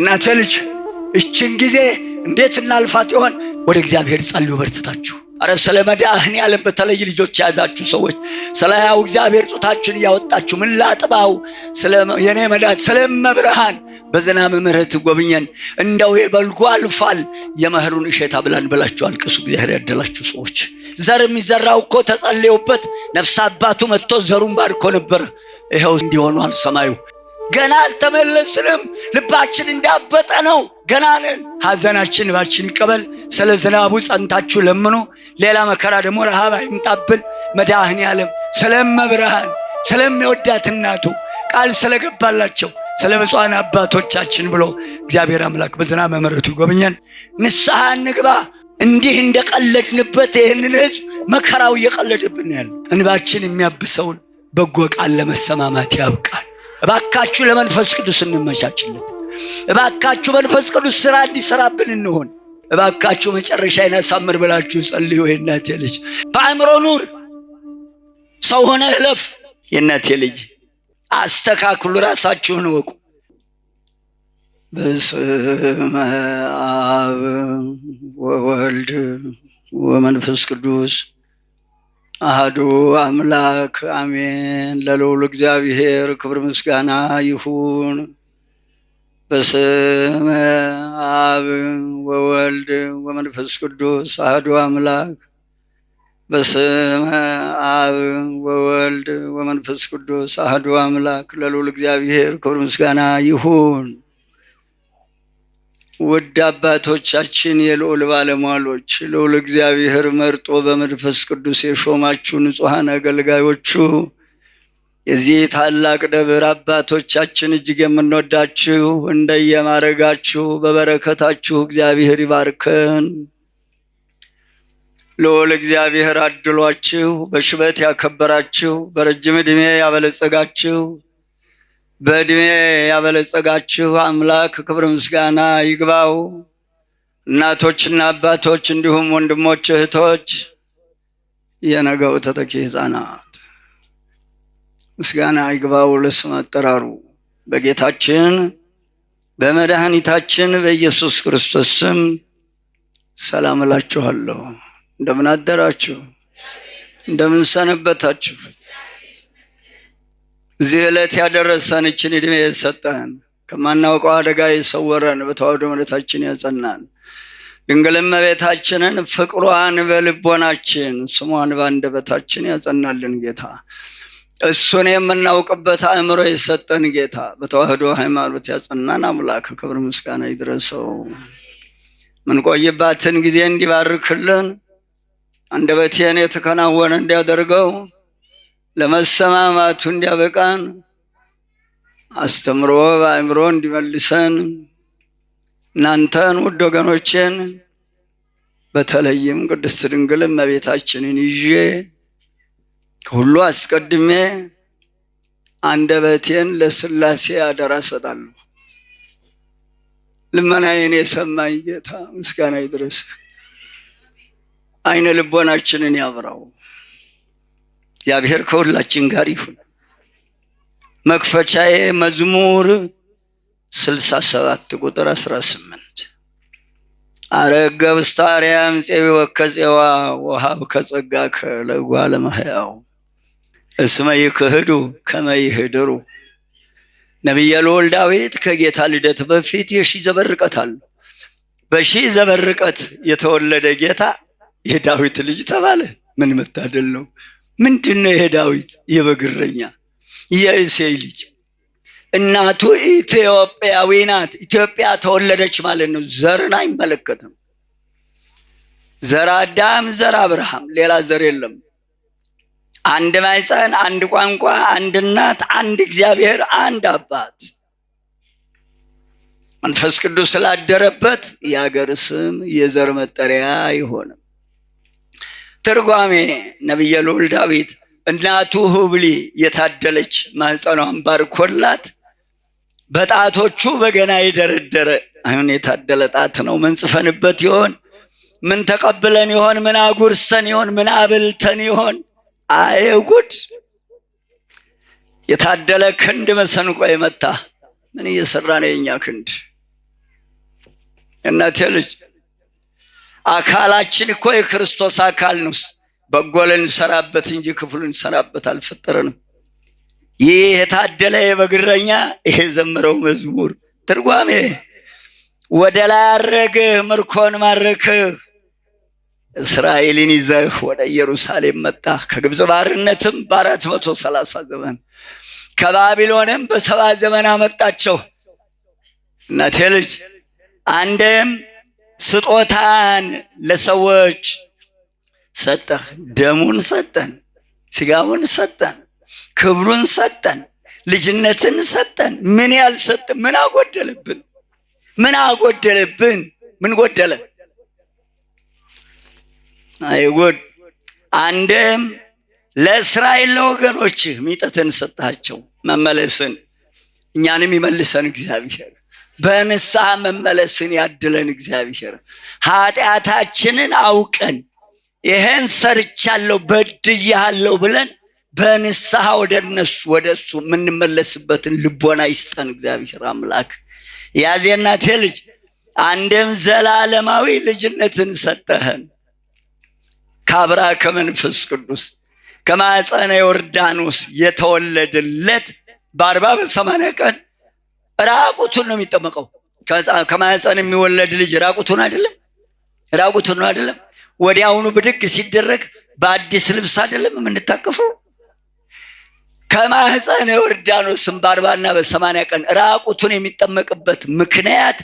እናንተ ልጅ እችን ጊዜ እንዴት እናልፋት ይሆን? ወደ እግዚአብሔር ጸልዩ በርትታችሁ። አረ ስለ መድኃኔዓለም በተለይ ልጆች ያዛችሁ ሰዎች ስለ ሕያው እግዚአብሔር ጡታችሁን እያወጣችሁ ምን ላጥባው ስለ የኔ መድኃኒት ስለ መብርሃን በዝናብ ምሕረት ጎብኘን፣ እንደው የበልጉ አልፏል የመኸሩን እሸት አብላን ብላችሁ አልቅሱ። እግዚአብሔር ያደላችሁ ሰዎች ዘር የሚዘራው እኮ ተጸልዮበት ነፍስ አባቱ መጥቶ ዘሩን ባርኮ ነበር። ይኸው እንዲሆኗል ሰማዩ። ገና አልተመለስንም። ልባችን እንዳበጠ ነው። ገና ነን። ሐዘናችን ባችን ይቀበል። ስለ ዝናቡ ጸንታችሁ ለምኑ። ሌላ መከራ ደግሞ ረሃብ አይምጣብን። መድኃኔዓለም ስለመብርሃን ስለሚወዳት እናቱ ቃል ስለገባላቸው ስለ ብፁዓን አባቶቻችን ብሎ እግዚአብሔር አምላክ በዝናብ ምሕረቱ ይጎብኘን። ንስሐ እንግባ። እንዲህ እንደቀለድንበት ይህንን ሕዝብ መከራው እየቀለደብን ያለ እንባችን የሚያብሰውን በጎ ቃል ለመሰማማት ያብቃል። እባካችሁ ለመንፈስ ቅዱስ እንመቻችለት። እባካችሁ መንፈስ ቅዱስ ሥራ እንዲሰራብን እንሆን። እባካችሁ መጨረሻዬን ያሳምር ብላችሁ ጸልዩ። የእናቴ ልጅ በአእምሮ ኑር። ሰው ሆነ እለፍ። የእናቴ ልጅ አስተካክሉ። ራሳችሁን ወቁ። በስመ አብ ወወልድ ወመንፈስ ቅዱስ አሐዱ አምላክ አሜን። ለልዑል እግዚአብሔር ክብር ምስጋና ይሁን። በስመ አብ ወወልድ ወመንፈስ ቅዱስ አሐዱ አምላክ። በስመ አብ ወወልድ ወመንፈስ ቅዱስ አሐዱ አምላክ። ለልዑል እግዚአብሔር ክብር ምስጋና ይሁን። ውድ አባቶቻችን የልዑል ባለሟሎች ልዑል እግዚአብሔር መርጦ በመንፈስ ቅዱስ የሾማችሁ ንጹሐን አገልጋዮቹ የዚህ ታላቅ ደብር አባቶቻችን እጅግ የምንወዳችሁ እንደየማረጋችሁ በበረከታችሁ እግዚአብሔር ይባርከን። ልዑል እግዚአብሔር አድሏችሁ በሽበት ያከበራችሁ በረጅም ዕድሜ ያበለጸጋችሁ በዕድሜ ያበለጸጋችሁ አምላክ ክብር ምስጋና ይግባው። እናቶችና አባቶች እንዲሁም ወንድሞች እህቶች፣ የነገው ተተኪ ሕፃናት ምስጋና ይግባው ለስም አጠራሩ። በጌታችን በመድኃኒታችን በኢየሱስ ክርስቶስ ስም ሰላም እላችኋለሁ። እንደምን አደራችሁ? እንደምን ሰነበታችሁ? እዚህ ዕለት ያደረሰን እችን ዕድሜ የሰጠን ከማናውቀው አደጋ የሰወረን በተዋሕዶ እምነታችን ያጸናን ድንግል እመቤታችንን ፍቅሯን በልቦናችን ስሟን በአንደበታችን ያጸናልን ጌታ እሱን የምናውቅበት አእምሮ የሰጠን ጌታ በተዋሕዶ ሃይማኖት ያጸናን አምላክ ክብር ምስጋና ይድረሰው። ምንቆይባትን ጊዜ እንዲባርክልን አንደበቴን የተከናወነ እንዲያደርገው ለመሰማማቱ እንዲያበቃን አስተምሮ በአእምሮ እንዲመልሰን እናንተን ውድ ወገኖቼን በተለይም ቅድስት ድንግል እመቤታችንን ይዤ ሁሉ አስቀድሜ አንደበቴን ለሥላሴ አደራ ሰጣለሁ። ልመናዬን የሰማኝ ጌታ ምስጋና ይድረስ። አይነ ልቦናችንን ያብራው። እግዚአብሔር ከሁላችን ጋር ይሁን። መክፈቻዬ መዝሙር 67 ቁጥር 18 አረገ ውስተ አርያም ፄዊ ወከፄዋ ወሀብ ከጸጋከ ለእጓለ እመሕያው እስመ ይክህዱ ከመ ይህድሩ። ነቢየ ልዑል ዳዊት ከጌታ ልደት በፊት የሺህ ዘመን ርቀት አለው። በሺህ ዘመን ርቀት የተወለደ ጌታ የዳዊት ልጅ ተባለ። ምን መታደል ነው! ምንድነው ይሄ ዳዊት? የበግ እረኛ የእሴይ ልጅ። እናቱ ኢትዮጵያዊ ናት። ኢትዮጵያ ተወለደች ማለት ነው። ዘርን አይመለከትም። ዘር አዳም፣ ዘር አብርሃም፣ ሌላ ዘር የለም። አንድ ማኅፀን፣ አንድ ቋንቋ፣ አንድ እናት፣ አንድ እግዚአብሔር፣ አንድ አባት። መንፈስ ቅዱስ ስላደረበት የአገር ስም የዘር መጠሪያ አይሆንም። ትርጓሜ ነቢየ ልዑል ዳዊት እናቱ ሁብሊ የታደለች ማኅፀኗን ባርኮላት በጣቶቹ በገና የደረደረ አሁን የታደለ ጣት ነው። ምን ጽፈንበት ይሆን? ምን ተቀብለን ይሆን? ምን አጉርሰን ይሆን? ምን አብልተን ይሆን? አይ ጉድ! የታደለ ክንድ መሰንቆ የመታ ምን እየሰራ ነው የኛ ክንድ? እናቴ ልጅ አካላችን እኮ የክርስቶስ አካል ነው። በጎ ልንሰራበት እንጂ ክፉ ልንሰራበት አልፈጠረንም። ይህ የታደለ የበግ እረኛ ይሄ ዘመረው መዝሙር ትርጓሜ ወደ ላይ አረግህ ምርኮን ማረክህ፣ እስራኤልን ይዘህ ወደ ኢየሩሳሌም መጣ። ከግብፅ ባርነትም በ430 ዘመን ከባቢሎንም በ70 ዘመን አመጣቸው። እናቴ ልጅ አንድም ስጦታን ለሰዎች ሰጠህ። ደሙን ሰጠን፣ ስጋውን ሰጠን፣ ክብሩን ሰጠን፣ ልጅነትን ሰጠን። ምን ያልሰጠን? ምን አጎደለብን? ምን አጎደለብን? ምን ጎደለ? አይጎድ። አንድም ለእስራኤል ለወገኖች ሚጠትን ሰጣቸው፣ መመለስን። እኛንም ይመልሰን እግዚአብሔር፣ በንስሐ መመለስን ያድለን እግዚአብሔር። ኃጢአታችንን አውቀን ይሄን ሰርቻለሁ በድያለሁ ብለን በንስሐ ወደ እሱ የምንመለስበትን ልቦና ይስጠን እግዚአብሔር አምላክ። ያዜ እናቴ ልጅ አንድም ዘላለማዊ ልጅነትን ሰጠህን ከአብራ ከመንፈስ ቅዱስ ከማኅፀነ ዮርዳኖስ የተወለደለት በ40 በ80 ቀን ራቁቱን ነው የሚጠመቀው። ከማኅፀን የሚወለድ ልጅ ራቁቱን አይደለም? ራቁቱን ነው አይደለም? ወዲያውኑ ብድግ ሲደረግ በአዲስ ልብስ አይደለም የምንታቀፈው? ከማኅፀነ ዮርዳኖስም በ40 እና በ80 ቀን ራቁቱን የሚጠመቅበት ምክንያት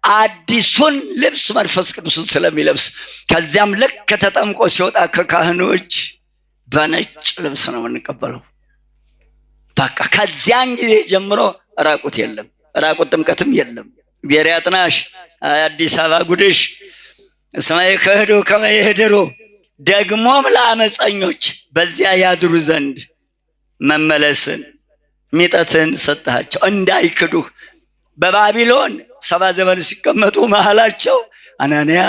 አዲሱን ልብስ መንፈስ ቅዱስን ስለሚለብስ፣ ከዚያም ልክ ከተጠምቆ ሲወጣ ከካህኖች በነጭ ልብስ ነው የምንቀበለው። በቃ ከዚያን ጊዜ ጀምሮ ራቁት የለም፣ ራቁት ጥምቀትም የለም። እግዚአብሔር ያጥናሽ አዲስ አበባ ጉድሽ ሰማይ ከሄዱ ከመይሄድሩ ደግሞም ለአመፀኞች በዚያ ያድሩ ዘንድ መመለስን ሚጠትን ሰጣቸው እንዳይክዱህ። በባቢሎን 70 ዘመን ሲቀመጡ መሃላቸው አናንያ፣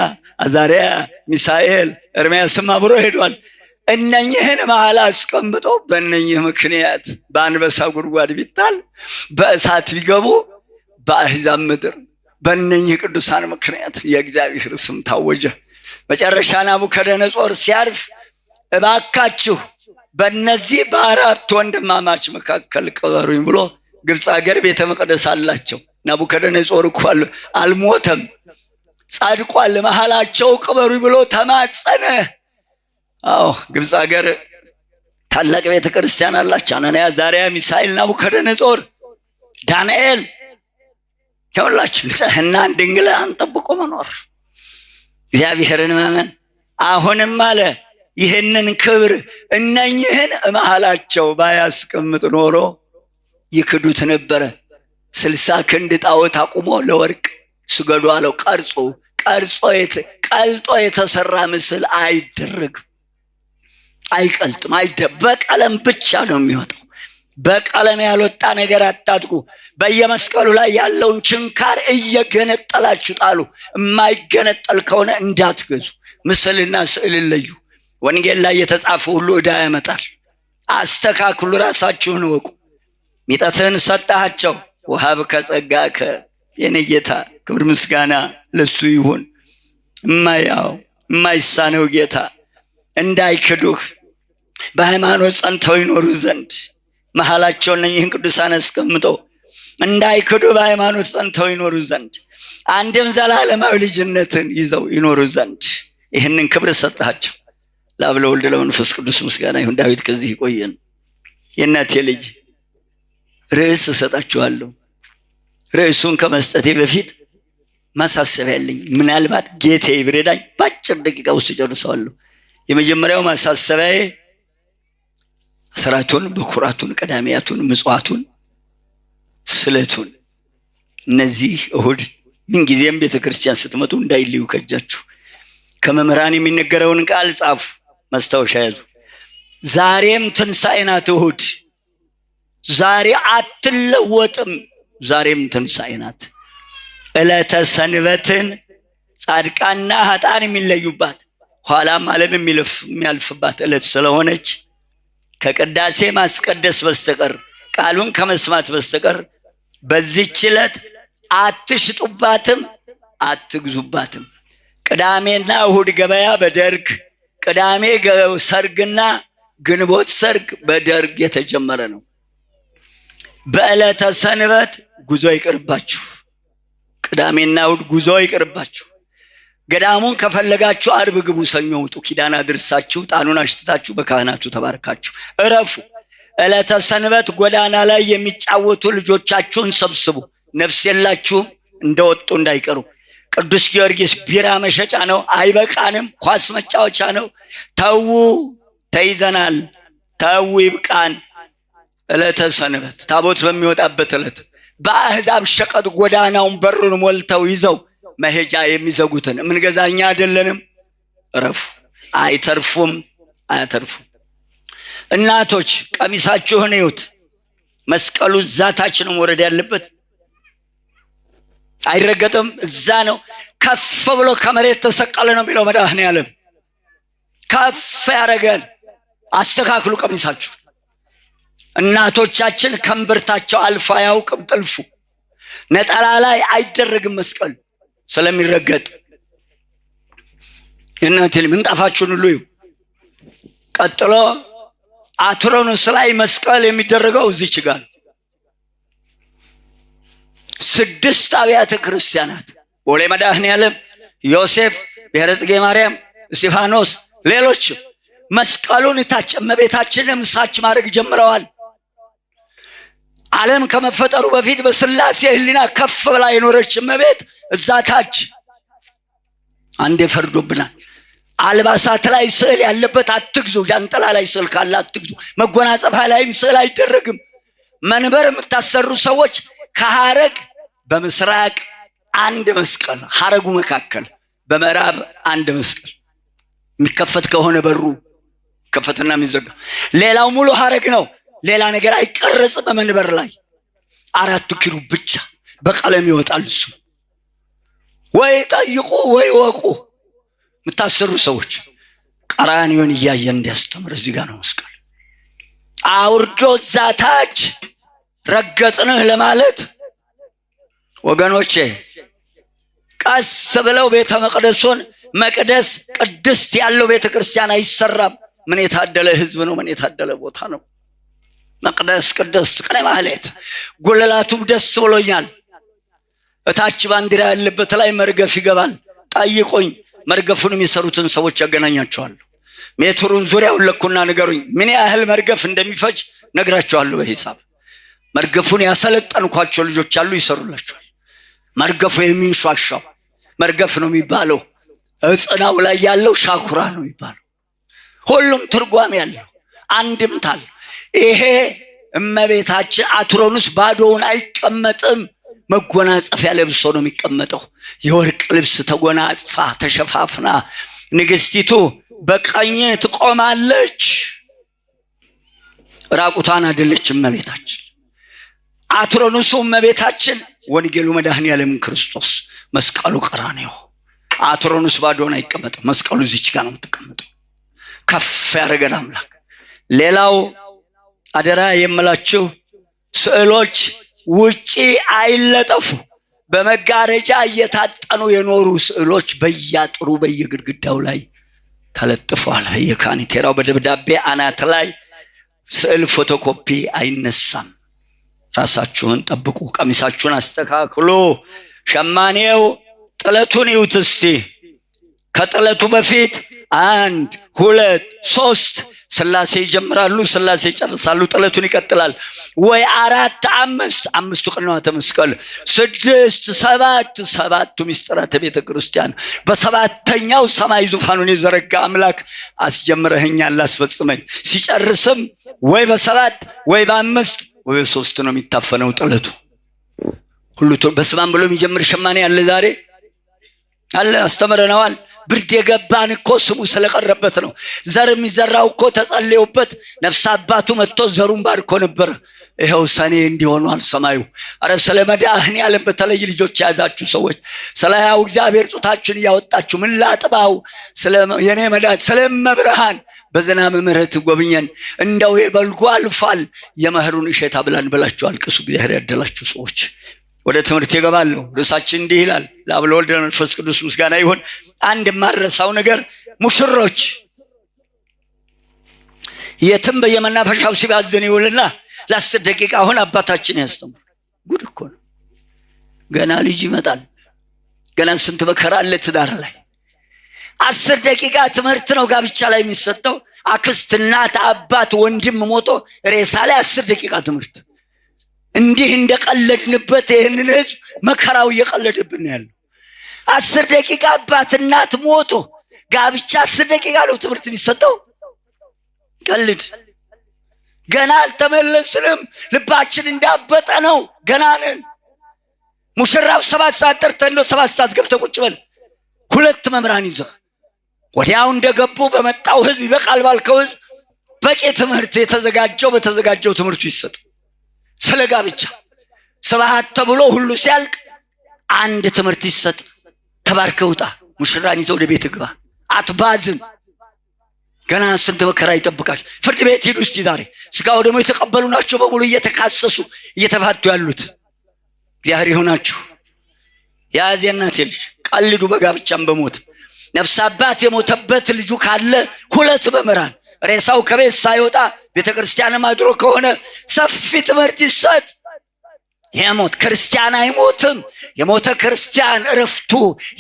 አዛርያ፣ ሚሳኤል፣ ኤርምያስም አብሮ ሄዷል። እነኝህን መሃል አስቀምጦ በእነኝህ ምክንያት በአንበሳ ጉድጓድ ቢጣል በእሳት ቢገቡ በአሕዛብ ምድር በእነኝህ ቅዱሳን ምክንያት የእግዚአብሔር ስም ታወጀ። መጨረሻ ናቡከደነጾር ሲያርፍ እባካችሁ በእነዚህ በ4 ወንድማማች መካከል ቅበሩኝ ብሎ ግብፅ ሀገር ቤተ መቅደስ አላቸው። ናቡከደነጾር እኮ አልሞተም፣ ጻድቋል። መሃላቸው ቅበሩኝ ብሎ ተማጸነ። አዎ ግብፅ ሀገር ታላቅ ቤተ ክርስቲያን አላቸው። አናንያ፣ አዛርያ፣ ሚሳኤል፣ ናቡከደነጾር፣ ዳንኤል ይኸውላችሁ ንጽሕናን ድንግልናን ጠብቆ መኖር እግዚአብሔርን ማመን። አሁንም አለ ይህንን ክብር እነኝህን መሃላቸው ባያስቀምጥ ኖሮ ይክዱት ነበረ። 60 ክንድ ጣዖት አቁሞ ለወርቅ ስገዱ አለው። ቀልጦ የተሰራ ምስል አይደረግም፣ አይቀልጥም፣ በቀለም ብቻ ነው የሚወጣው። በቀለም ያልወጣ ነገር አታጥቁ። በየመስቀሉ ላይ ያለውን ችንካር እየገነጠላችሁ ጣሉ። የማይገነጠል ከሆነ እንዳትገዙ። ምስልና ስዕል ለዩ። ወንጌል ላይ የተጻፈ ሁሉ ዕዳ ያመጣል። አስተካክሉ፣ ራሳችሁን ወቁ። ሚጠትህን ሰጣቸው። ወሀብከ ጸጋከ፣ የኔ ጌታ ክብር ምስጋና ለሱ ይሁን። የማይሳነው ጌታ እንዳይክዱህ በሃይማኖት ጸንተው ይኖሩ ዘንድ መሃላቸውን እነኝህን ቅዱሳን አስቀምጦ እንዳይክዱ በሃይማኖት ጸንተው ይኖሩ ዘንድ አንድም ዘላለማዊ ልጅነትን ይዘው ይኖሩ ዘንድ ይህንን ክብር ሰጣቸው። ለአብ ለወልድ ለመንፈስ ቅዱስ ምስጋና ይሁን። ዳዊት ከዚህ ይቆየን። የእናቴ ልጅ ርዕስ እሰጣችኋለሁ። ርዕሱን ከመስጠቴ በፊት ማሳሰቢያ ያለኝ፣ ምናልባት ጌታዬ ቢረዳኝ በአጭር ደቂቃ ውስጥ ጨርሰዋለሁ። የመጀመሪያው ማሳሰቢያዬ አስራቱን፣ በኩራቱን፣ ቀዳሚያቱን፣ ምጽዋቱን፣ ስለቱን እነዚህ እሁድ ምንጊዜም ቤተክርስቲያን ስትመጡ እንዳይለዩ ከእጃችሁ። ከመምህራን የሚነገረውን ቃል ጻፉ፣ መስታወሻ ያዙ። ዛሬም ትንሣኤ ናት እሁድ። ዛሬ አትለወጥም። ዛሬም ትንሣኤ ናት። ዕለተ ሰንበትን ጻድቃንና ኃጥአን የሚለዩባት ኋላም ዓለም የሚያልፍባት ዕለት ስለሆነች ከቅዳሴ ማስቀደስ በስተቀር ቃሉን ከመስማት በስተቀር በዚህች ዕለት አትሽጡባትም፣ አትግዙባትም። ቅዳሜና እሁድ ገበያ በደርግ ቅዳሜ ሰርግና ግንቦት ሰርግ በደርግ የተጀመረ ነው። በዕለተ ሰንበት ጉዞ ይቅርባችሁ። ቅዳሜና እሁድ ጉዞ ይቅርባችሁ። ገዳሙን ከፈለጋችሁ አርብ ግቡ፣ ሰኞ ውጡ። ኪዳን አድርሳችሁ ጣኑን አሽትታችሁ በካህናቱ ተባርካችሁ እረፉ። ዕለተ ሰንበት ጎዳና ላይ የሚጫወቱ ልጆቻችሁን ሰብስቡ። ነፍስ የላችሁም፣ እንደወጡ እንዳይቀሩ። ቅዱስ ጊዮርጊስ ቢራ መሸጫ ነው፣ አይበቃንም። ኳስ መጫወቻ ነው። ተዉ፣ ተይዘናል፣ ተዉ፣ ይብቃን። ዕለተ ሰንበት ታቦት በሚወጣበት ዕለት በአሕዛብ ሸቀጥ ጎዳናውን በሩን ሞልተው ይዘው መሄጃ የሚዘጉትን ምንገዛኛ አይደለንም። እረፉ። አይተርፉም፣ አያተርፉም። እናቶች ቀሚሳችሁን እዩት። መስቀሉ እዛ ታች ነው ወረድ ያለበት፣ አይረገጥም። እዛ ነው ከፍ ብሎ ከመሬት ተሰቀለ ነው የሚለው መድኃኔዓለም። ከፍ ያረገን። አስተካክሉ ቀሚሳችሁ። እናቶቻችን ከእምብርታቸው አልፎ አያውቅም ጥልፉ። ነጠላ ላይ አይደረግም መስቀል ስለሚረገጥ። የእናንተ ምንጣፋችሁን ሁሉ እዩ። ቀጥሎ አትሮኑስ ላይ መስቀል የሚደረገው እዚች ጋር 6 አብያተ ክርስቲያናት ቦሌ መድኃኔዓለም፣ ዮሴፍ፣ ብሔረ ጽጌ ማርያም፣ እስጢፋኖስ፣ ሌሎችም መስቀሉን ታች እመቤታችንም ሳች ማድረግ ጀምረዋል። ዓለም ከመፈጠሩ በፊት በስላሴ ሕሊና ከፍ ብላ የኖረች እመቤት እዛ ታች አንዴ ፈርዶብናል። አልባሳት ላይ ስዕል ያለበት አትግዙ። ጃንጥላ ላይ ስዕል ካለ አትግዙ። መጎናጸፊያ ላይም ስዕል አይደረግም። መንበር የምታሰሩ ሰዎች ከሐረግ በምስራቅ አንድ መስቀል፣ ሐረጉ መካከል በምዕራብ አንድ መስቀል፣ የሚከፈት ከሆነ በሩ ከፈተና የሚዘጋ፣ ሌላው ሙሉ ሐረግ ነው። ሌላ ነገር አይቀረጽም። በመንበር ላይ 4 ኪሩብ ብቻ በቀለም ይወጣል። እሱ ወይ ጠይቁ ወይ ወቁ። የምታሰሩ ሰዎች ቀራንዮን እያየን እንዲያስተምር እዚህ ጋር ነው መስቀል አውርዶ እዛ ታች ረገጥንህ ለማለት ወገኖቼ፣ ቀስ ብለው ቤተ መቅደሱን መቅደስ ቅድስት ያለው ቤተ ክርስቲያን አይሰራም። ምን የታደለ ህዝብ ነው! ምን የታደለ ቦታ ነው! መቅደስ ቅድስት ቅኔ ማህሌት ጉልላቱም ደስ ብሎኛል። እታች ባንዲራ ያለበት ላይ መርገፍ ይገባል። ጠይቁኝ፣ መርገፉን የሚሰሩትን ሰዎች ያገናኛቸዋለሁ። ሜትሩን ዙሪያውን ለኩና ንገሩኝ፣ ምን ያህል መርገፍ እንደሚፈጅ ነግራቸዋለሁ በሂሳብ። መርገፉን ያሰለጠንኳቸው ልጆች አሉ፣ ይሰሩላቸዋል። መርገፉ የሚንሿሻው መርገፍ ነው የሚባለው። እጽናው ላይ ያለው ሻኩራ ነው የሚባለው። ሁሉም ትርጓሜ ያለው አንድምታል። ይሄ እመቤታችን አትሮኑስ ባዶውን አይቀመጥም። መጎናጸፊያ ለብሶ ነው የሚቀመጠው። የወርቅ ልብስ ተጎናጽፋ ተሸፋፍና ንግስቲቱ በቀኝ ትቆማለች። ራቁቷን አይደለችም እመቤታችን። አትሮኑሱ እመቤታችን፣ ወንጌሉ መድኃኔዓለም ክርስቶስ፣ መስቀሉ ቀራንዮ። አትሮኑስ ባዶውን አይቀመጥም። መስቀሉ እዚች ጋር ነው የምትቀመጠው። ከፍ ያደረገን አምላክ። ሌላው አደራ የምላችሁ ስዕሎች ውጪ አይለጠፉ። በመጋረጃ እየታጠኑ የኖሩ ስዕሎች በያጥሩ በየግድግዳው ላይ ተለጥፈዋል። በየካኒቴራው በደብዳቤ አናት ላይ ስዕል ፎቶኮፒ አይነሳም። ራሳችሁን ጠብቁ። ቀሚሳችሁን አስተካክሉ። ሸማኔው ጥለቱን ይዩት እስቲ። ከጥለቱ በፊት 1 2 3 ስላሴ ይጀምራሉ፣ ስላሴ ይጨርሳሉ፣ ጥለቱን ይቀጥላል። ወይ 4 5 5ቱ ቅንዋተ መስቀል፣ 6 7 7ቱ ምስጢራተ ቤተ ክርስቲያን። በሰባተኛው ሰማይ ዙፋኑን የዘረጋ አምላክ አስጀምረኸኛል አስፈጽመኝ። ሲጨርስም ወይ በ7 ወይ በ5 ወይ በ3 ነው የሚታፈነው ጥለቱ። ሁሉ በስማም ብሎ የሚጀምር ሸማኔ አለ ዛሬ አለ። አስተምረነዋል። ብርድ የገባን እኮ ስሙ ስለቀረበት ነው። ዘር የሚዘራው እኮ ተጸልዮበት ነፍስ አባቱ መጥቶ ዘሩን ባርኮ ነበር። ይኸው ሰኔ እንዲሆኗል ሰማዩ። አረ ስለ መድኃኔዓለም በተለይ ልጆች የያዛችሁ ሰዎች ስለ ሕያው እግዚአብሔር ጡታችሁን እያወጣችሁ ምን ላጥባው የኔ መድኃኒት ስለ እመብርሃን በዝናብ ምሕረት ጎብኘን። እንደው የበልጉ አልፏል የመኸሩን እሸት አብላን ብላችሁ አልቅሱ። እግዚአብሔር ያደላችሁ ሰዎች ወደ ትምህርት ይገባለሁ። ርዕሳችን እንዲህ ይላል። ለአብ ለወልድ ለመንፈስ ቅዱስ ምስጋና ይሁን። አንድ የማረሳው ነገር ሙሽሮች የትም በየመናፈሻው ሲባዝን ይውልና ለ10 ደቂቃ አሁን አባታችን ያስተምሩ። ጉድ እኮ ነው። ገና ልጅ ይመጣል። ገና ስንት መከራ አለ ትዳር ላይ። 10 ደቂቃ ትምህርት ነው ጋብቻ ላይ የሚሰጠው። አክስት፣ እናት፣ አባት፣ ወንድም ሞቶ ሬሳ ላይ 10 ደቂቃ ትምህርት። እንዲህ እንደቀለድንበት ይህንን ህዝብ መከራው እየቀለድብን ያለው። 10 ደቂቃ አባት እናት ሞቶ ጋብቻ 10 ደቂቃ ነው ትምህርት የሚሰጠው። ቀልድ። ገና አልተመለስንም። ልባችን እንዳበጠ ነው። ገና ነን። ሙሽራው 7 ሰዓት ጠርተን ነው 7 ሰዓት ገብተህ ቁጭ በል 2 መምህራን ይዘህ ወዲያው እንደገቡ በመጣው ህዝብ ይበቃል ባልከው ህዝብ በቂ ትምህርት በተዘጋጀው ትምህርቱ ይሰጥ። ስለ ጋብቻ ስብሐት ተብሎ ሁሉ ሲያልቅ አንድ ትምህርት ይሰጥ። ተባርከህ ውጣ። ሙሽራን ይዘህ ወደ ቤት ግባ። አትባዝን። ገና ስንት መከራ ይጠብቃል። ፍርድ ቤት ሂዱ እስቲ ዛሬ። ስጋው ደግሞ የተቀበሉ ናቸው በሙሉ እየተካሰሱ እየተፋቱ ያሉት። እግዚአብሔር ይሁናችሁ። ያዝ የእናቴ ልጅ። ቀልዱ በጋብቻም በሞት ነፍስ አባት የሞተበት ልጁ ካለ 2 መምህራን ሬሳው ከቤት ሳይወጣ ቤተክርስቲያንም አድሮ ከሆነ ሰፊ ትምህርት ይሰጥ። የሞት ክርስቲያን አይሞትም። የሞተ ክርስቲያን እረፍቱ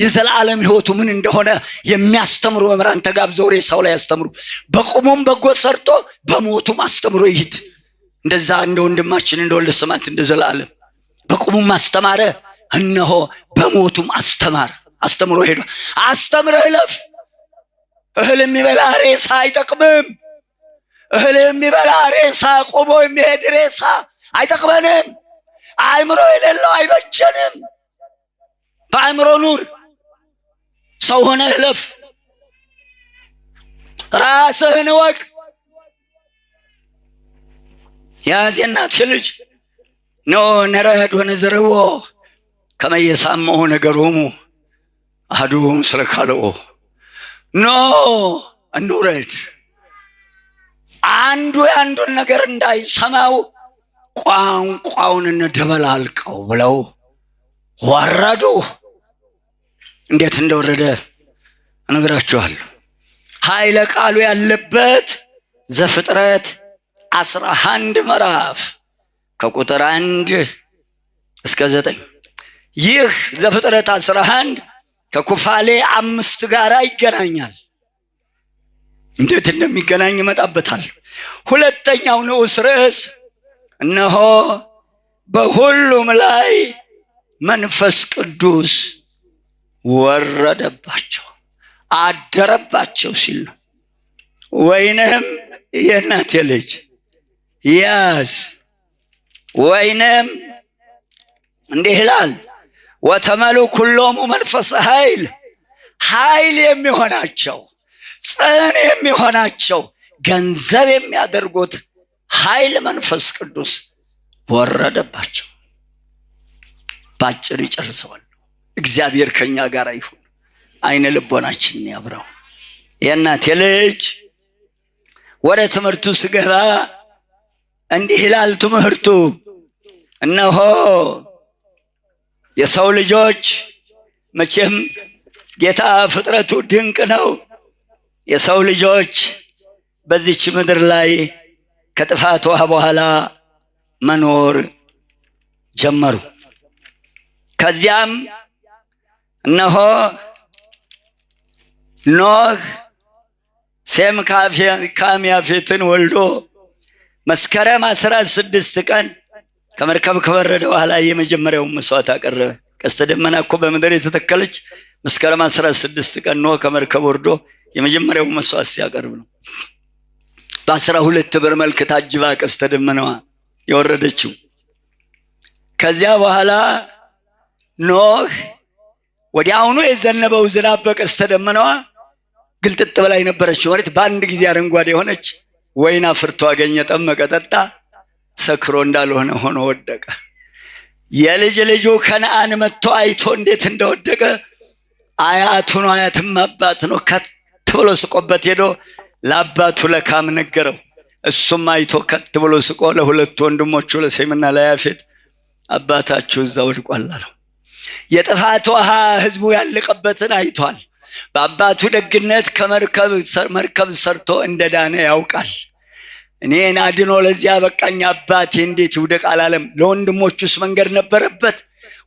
የዘላለም ሕይወቱ ምን እንደሆነ የሚያስተምሩ መምህራን ተጋብዘው ሬሳው ላይ ያስተምሩ። በቁሙም በጎ ሰርቶ በሞቱም አስተምሮ ይሂድ። እንደዛ እንደ ወንድማችን እንደ ወልደ ሰማዕት እንደ ዘላለም በቁሙም አስተማረ፣ እነሆ በሞቱም አስተምሮ ሄዷል። አስተምረህ እለፍ። እህል የሚበላ ሬሳ አይጠቅምም። እህል የሚበላ ሬሳ፣ ቆሞ የሚሄድ ሬሳ አይጠቅመንም። አእምሮ የሌለው አይበጀንም። በአእምሮ ኑር። ሰው ሆነ እለፍ። ራስህን እወቅ። ያዝ የእናቴ ልጅ። ኖ ነረድ ወነዘርዎ ከመ የሳምዑ ነገሮሙ አሐዱ ምስለ ካልኦ። ኖ እንውረድ። አንዱ የአንዱን ነገር እንዳይሰማው ቋንቋውን እንደበላልቀው ብለው ወረዱ። እንዴት እንደወረደ እነግራችኋለሁ። ኃይለ ቃሉ ያለበት ዘፍጥረት 11 ምዕራፍ ከቁጥር 1 እስከ 9። ይህ ዘፍጥረት 11 ከኩፋሌ 5 ጋር ይገናኛል። እንዴት እንደሚገናኝ ይመጣበታል። ሁለተኛው ንዑስ ርዕስ እነሆ በሁሉም ላይ መንፈስ ቅዱስ ወረደባቸው አደረባቸው ሲል ነው። ወይንም የእናቴ ልጅ ያዝ። ወይንም እንዲህ ይላል ወተመሉ ኩሎሙ መንፈስ ኃይል የሚሆናቸው ጽን የሚሆናቸው ገንዘብ የሚያደርጉት ኃይል መንፈስ ቅዱስ ወረደባቸው። ባጭር ይጨርሰዋል። እግዚአብሔር ከኛ ጋር ይሁን። አይነ ልቦናችንን ያብራው። የእናቴ ልጅ ወደ ትምህርቱ ስገባ እንዲህ ይላል ትምህርቱ። እነሆ የሰው ልጆች መቼም ጌታ ፍጥረቱ ድንቅ ነው። የሰው ልጆች በዚች ምድር ላይ ከጥፋት ውሃ በኋላ መኖር ጀመሩ። ከዚያም እነሆ ኖህ ሴም ካም ያፌትን ወልዶ መስከረም 16 ቀን ከመርከብ ከወረደ በኋላ የመጀመሪያውን መስዋዕት አቀረበ። ቀስተ ደመና እኮ በምድር የተተከለች መስከረም 16 ቀን ኖህ ከመርከብ ወርዶ የመጀመሪያውን መስዋዕት ሲያቀርብ ነው። በ12 ብር መልክ ታጅባ ቀስተ ደመናዋ የወረደችው። ከዚያ በኋላ ኖህ ወዲያውኑ የዘነበው ዝናብ በቀስተ ደመናዋ ግልጥጥ በላይ ነበረች። ማለት በአንድ ጊዜ አረንጓዴ ሆነች። ወይን አፍርቶ አገኘ፣ ጠመቀ፣ ጠጣ። ሰክሮ እንዳልሆነ ሆኖ ወደቀ። የልጅ ልጁ ከነአን መጥቶ አይቶ እንዴት እንደወደቀ አያቱ ነው፣ አያትም አባት ነው። ከት ብሎ ስቆበት ሄዶ ለአባቱ ለካም ነገረው። እሱም አይቶ ከት ብሎ ስቆ ለሁለቱ ወንድሞቹ ለሴምና ለያፌት አባታችሁ እዛ ወድቋል አለው። የጥፋት ውሃ ህዝቡ ያለቀበትን አይቷል። በአባቱ ደግነት መርከብ ሰርቶ እንደዳነ ያውቃል። እኔን አድኖ ለዚያ በቃኝ አባቴ እንዴት ይውደቅ አላለም። ለወንድሞቹስ መንገድ ነበረበት።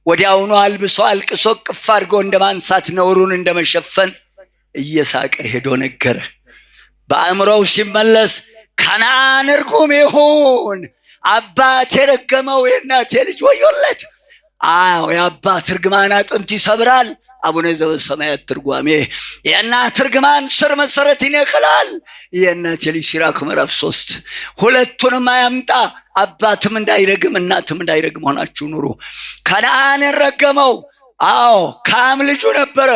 ወዲያውኑ አልብሶ አልቅሶ ቅፍ አድርጎ እንደማንሳት ነውሩን እንደመሸፈን እየሳቀ ሄዶ ነገረ። በአእምሮው ሲመለስ ከነዓን ርጉም ይሁን፣ አባቴ ረገመው የእናቴ ልጅ ወዮለት። አዎ የአባት ርግማን አጥንት ይሰብራል። አቡነ ዘበሰማያት ትርጓሜ የእናት ርግማን ስር መሰረት ይነቅላል። የእናቴ ልጅ ሲራክ ምዕራፍ 3 ሁለቱንም አያምጣ። አባትም እንዳይረግም እናትም እንዳይረግም ሆናችሁ ኑሩ። ከነዓንን ረገመው። አዎ ካም ልጁ ነበረ።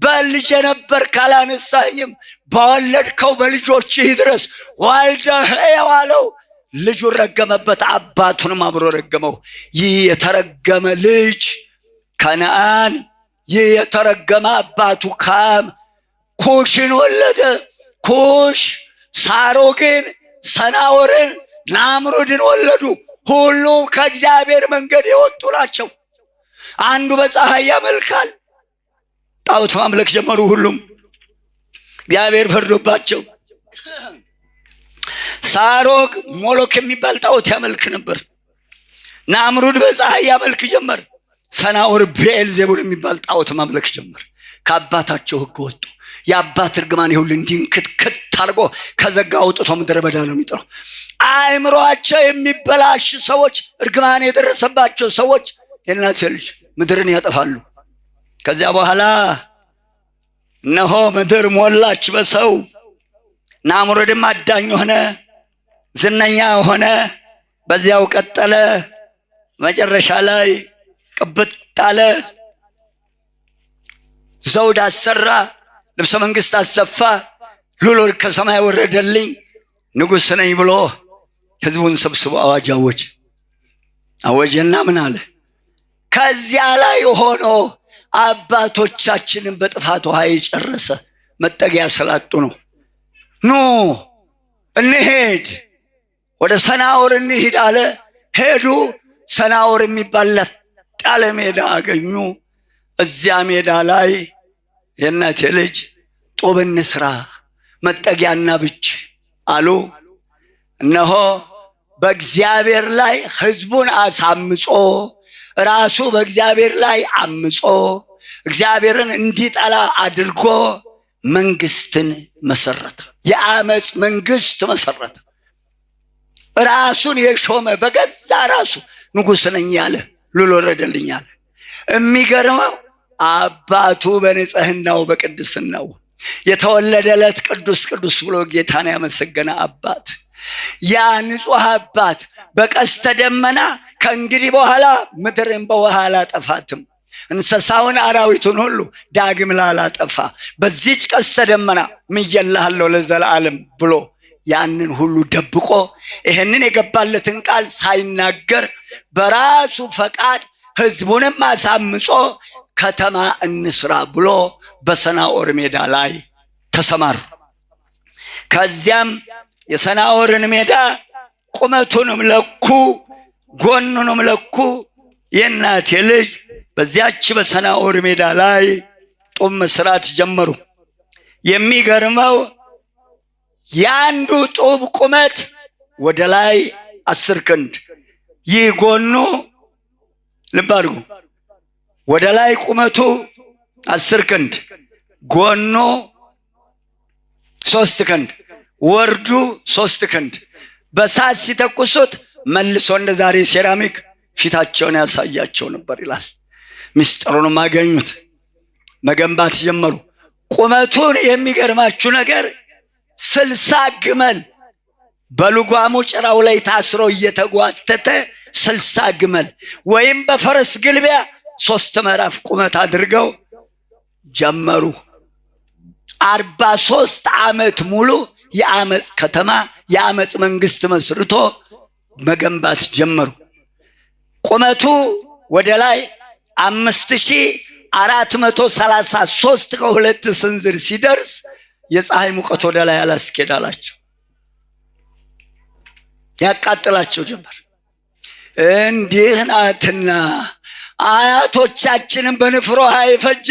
በልጄ ነበር ካላነሳኝም በወለድከው በልጆችህ ድረስ ዋልደህ የዋለው ልጁን ረገመበት፣ አባቱንም አብሮ ረገመው። ይህ የተረገመ ልጅ ከነዓን፣ ይህ የተረገመ አባቱ ካም ኩሽን ወለደ። ኩሽ ሳሮግን፣ ሰናወርን፣ ናምሩድን ወለዱ። ሁሉም ከእግዚአብሔር መንገድ የወጡ ናቸው። አንዱ በፀሐይ ያመልካል፣ ጣዖት ማምለክ ጀመሩ። ሁሉም እግዚአብሔር ፈርዶባቸው። ሳሮግ ሞሎክ የሚባል ጣዖት ያመልክ ነበር። ናምሩድ በፀሐይ ያመልክ ጀመር። ሰናወር ቤኤልዜቡል የሚባል ጣዖት ማምለክ ጀመር። ከአባታቸው ሕግ ወጡ። የአባት እርግማን ይሁን እንዲንክትክት አድርጎ ከዘጋ አውጥቶ ምድረ በዳ ነው የሚጥለው። አእምሮአቸው የሚበላሽ ሰዎች፣ እርግማን የደረሰባቸው ሰዎች የእናቴ ልጅ ምድርን ያጠፋሉ። ከዚያ በኋላ እነሆ ምድር ሞላች በሰው። ናምሩድም አዳኝ ሆነ፣ ዝነኛ ሆነ። በዚያው ቀጠለ። መጨረሻ ላይ ቅብጥ አለ። ዘውድ አሰራ፣ ልብሰ መንግስት አሰፋ። ሉል ከሰማይ ወረደልኝ ንጉሥ ነኝ ብሎ ህዝቡን ሰብስቦ አዋጅ አወጀና ምን አለ? ከዚያ ላይ ሆኖ አባቶቻችንን በጥፋት ውሃ የጨረሰ መጠጊያ ስላጡ ነው። ኑ እንሄድ፣ ወደ ሰናወር እንሂድ አለ። ሄዱ። ሰናወር የሚባል ጣለ ሜዳ አገኙ። እዚያ ሜዳ ላይ የእናቴ ልጅ ጡብ እንስራ መጠጊያና ብች አሉ። እነሆ በእግዚአብሔር ላይ ህዝቡን አሳምጾ ራሱ በእግዚአብሔር ላይ አምጾ እግዚአብሔርን እንዲጠላ አድርጎ መንግስትን መሰረተ። የአመፅ መንግስት መሰረተ። ራሱን የሾመ በገዛ ራሱ ንጉሥ ነኝ ያለ ሉል ወረደልኝ አለ። የሚገርመው አባቱ በንጽህናው በቅድስናው የተወለደለት ቅዱስ ቅዱስ ብሎ ጌታን ያመሰገነ አባት፣ ያ ንጹሕ አባት በቀስተ ደመና ከእንግዲህ በኋላ ምድርን በውሃ አላጠፋትም፣ እንስሳውን አራዊቱን ሁሉ ዳግም ላላጠፋ በዚች ቀስተ ደመና ምዬልሃለሁ ለዘላለም ብሎ ያንን ሁሉ ደብቆ ይሄንን የገባለትን ቃል ሳይናገር በራሱ ፈቃድ ህዝቡንም አሳምጾ ከተማ እንስራ ብሎ በሰናወር ሜዳ ላይ ተሰማሩ። ከዚያም የሰናወርን ሜዳ ቁመቱንም ለኩ፣ ጎኑንም ለኩ። የእናቴ ልጅ በዚያች በሰናወር ሜዳ ላይ ጡብ መስራት ጀመሩ። የሚገርመው የአንዱ ጡብ ቁመት ወደ ላይ 10 ክንድ፣ ይህ ጎኑ ልብ አድርጉ፣ ወደ ላይ ቁመቱ 10 ክንድ፣ ጎኑ 3 ክንድ፣ ወርዱ 3 ክንድ። በሳት ሲተኩሱት መልሶ እንደ ዛሬ ሴራሚክ ፊታቸውን ያሳያቸው ነበር ይላል። ምስጢሩንም አገኙት፣ መገንባት ጀመሩ። ቁመቱን የሚገርማችሁ ነገር 60 ግመል በልጓሙ ጭራው ላይ ታስሮ እየተጓተተ 60 ግመል ወይም በፈረስ ግልቢያ 3 ምዕራፍ ቁመት አድርገው ጀመሩ። 43 ዓመት ሙሉ የአመፅ ከተማ የአመፅ መንግስት መስርቶ መገንባት ጀመሩ። ቁመቱ ወደ ላይ 5433 ከ2 ስንዝር ሲደርስ የፀሐይ ሙቀት ወደ ላይ አላስኬዳላቸው፣ ያቃጥላቸው ጀመር። እንዲህ ናትና አያቶቻችንን በንፍሮ ውሃ የፈጀ